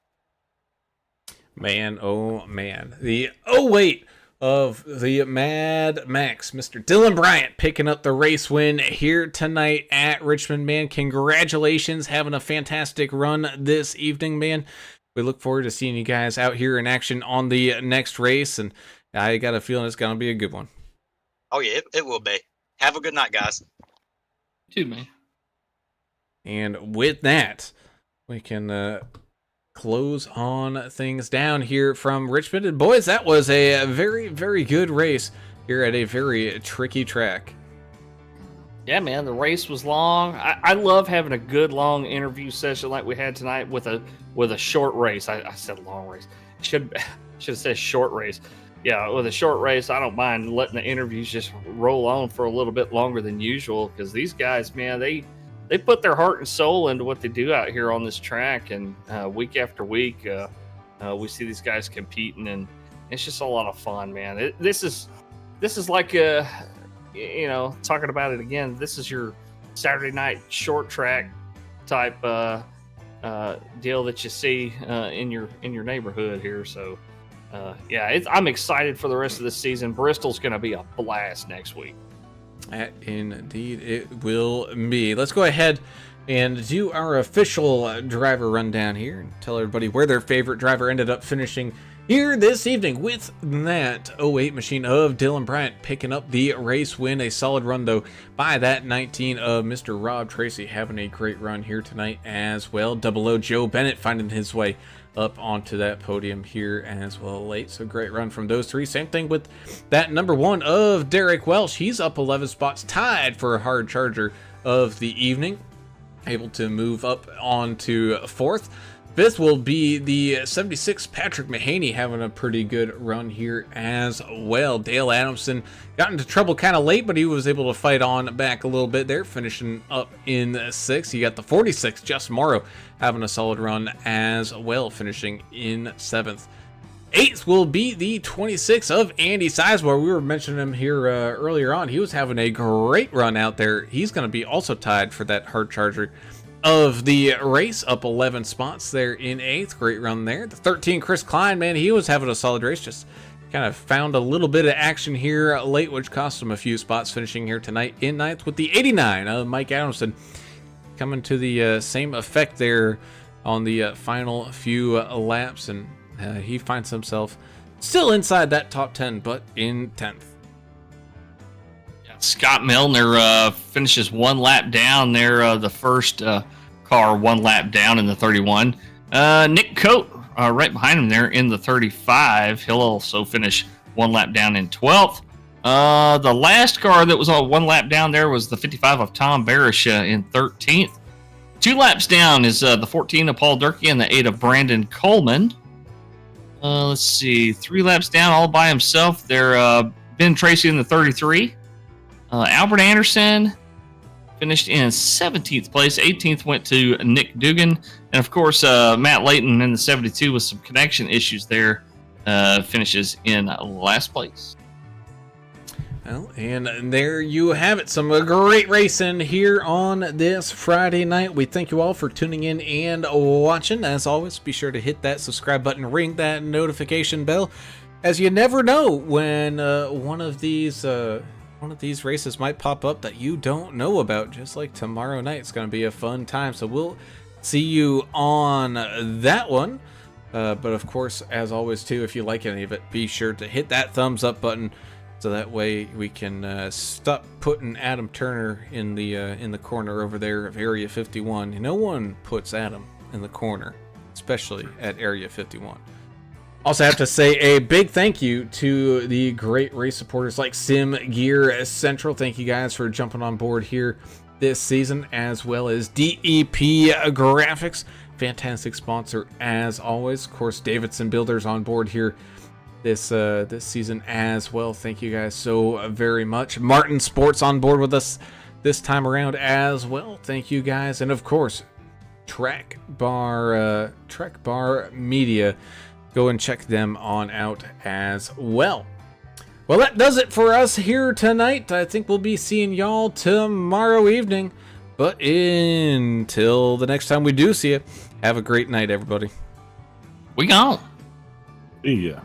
Man, oh man. The weight of the Mad Max, Mr. Dylan Bryant, picking up the race win here tonight at Richmond, man. Congratulations, having a fantastic run this evening, man. We look forward to seeing you guys out here in action on the next race, and I got a feeling it's going to be a good one. Oh, yeah, it will be. Have a good night, guys. You too, man. And with that, we can close on things down here from Richmond. And boys, that was a very, very good race here at a very tricky track. Yeah, man, the race was long. I love having a good long interview session like we had tonight with a short race. I said long race. Should have said short race. Yeah, with a short race, I don't mind letting the interviews just roll on for a little bit longer than usual, because these guys, man, they put their heart and soul into what they do out here on this track, and week after week, we see these guys competing, and it's just a lot of fun, man. This is like talking about it again. This is your Saturday night short track type deal that you see in your neighborhood here. So I'm excited for the rest of the season. Bristol's going to be a blast next week. Indeed it will be. Let's go ahead and do our official driver rundown here and tell everybody where their favorite driver ended up finishing here this evening with that 08 machine of Dylan Bryant picking up the race win. A solid run though by that 19 of Mr. Rob Tracy, having a great run here tonight as well. 00 Joe Bennett finding his way up onto that podium here as well late. So great run from those three. Same thing with that number 1 of Derek Welsh. He's up 11 spots, tied for a hard charger of the evening, able to move up onto 4th. 5th will be the 76 Patrick Mahaney, having a pretty good run here as well. Dale Adamson got into trouble kind of late, but he was able to fight on back a little bit there, finishing up in 6th. You got the 46 Justin Morrow having a solid run as well, finishing in 7th. 8th will be the 26 of Andy Sizemore. We were mentioning him here earlier on. He was having a great run out there. He's going to be also tied for that hard charger of the race, up 11 spots there in 8th. Great run there. The 13 Chris Klein, man, he was having a solid race, just kind of found a little bit of action here late, which cost him a few spots, finishing here tonight in 9th. With the 89 of Mike Adamson coming to the same effect there on the final few laps, and he finds himself still inside that top 10, but in 10th. Scott Milner finishes 1 lap down there, the first car 1 lap down in the 31. Nick Coate right behind him there in the 35. He'll also finish 1 lap down in 12th. The last car that was 1 lap down there was the 55 of Tom Barish in 13th. 2 laps down is the 14 of Paul Durkee and the 8 of Brandon Coleman. Let's see, 3 laps down all by himself there, Ben Tracy in the 33. Albert Anderson finished in 17th place. 18th went to Nick Dugan. And, of course, Matt Layton in the 72 with some connection issues there finishes in last place. Well, and there you have it. Some great racing here on this Friday night. We thank you all for tuning in and watching. As always, be sure to hit that subscribe button, ring that notification bell, as you never know when one of these races might pop up that you don't know about. Just like tomorrow night, it's going to be a fun time. So we'll see you on that one. But of course, as always too, if you like any of it, be sure to hit that thumbs up button, so that way we can stop putting Adam Turner in the corner over there of Area 51. No one puts Adam in the corner, especially at Area 51. Also have to say a big thank you to the great race supporters like Sim Gear Central. Thank you guys for jumping on board here this season, as well as DEP Graphics, fantastic sponsor as always. Of course, Davidson Builders on board here this season as well. Thank you guys so very much. Martin Sports on board with us this time around as well. Thank you guys, and of course, Trek Bar Media. Go and check them on out as well. Well, that does it for us here tonight. I think we'll be seeing y'all tomorrow evening. But until the next time we do see you, have a great night, everybody. We gone. See ya.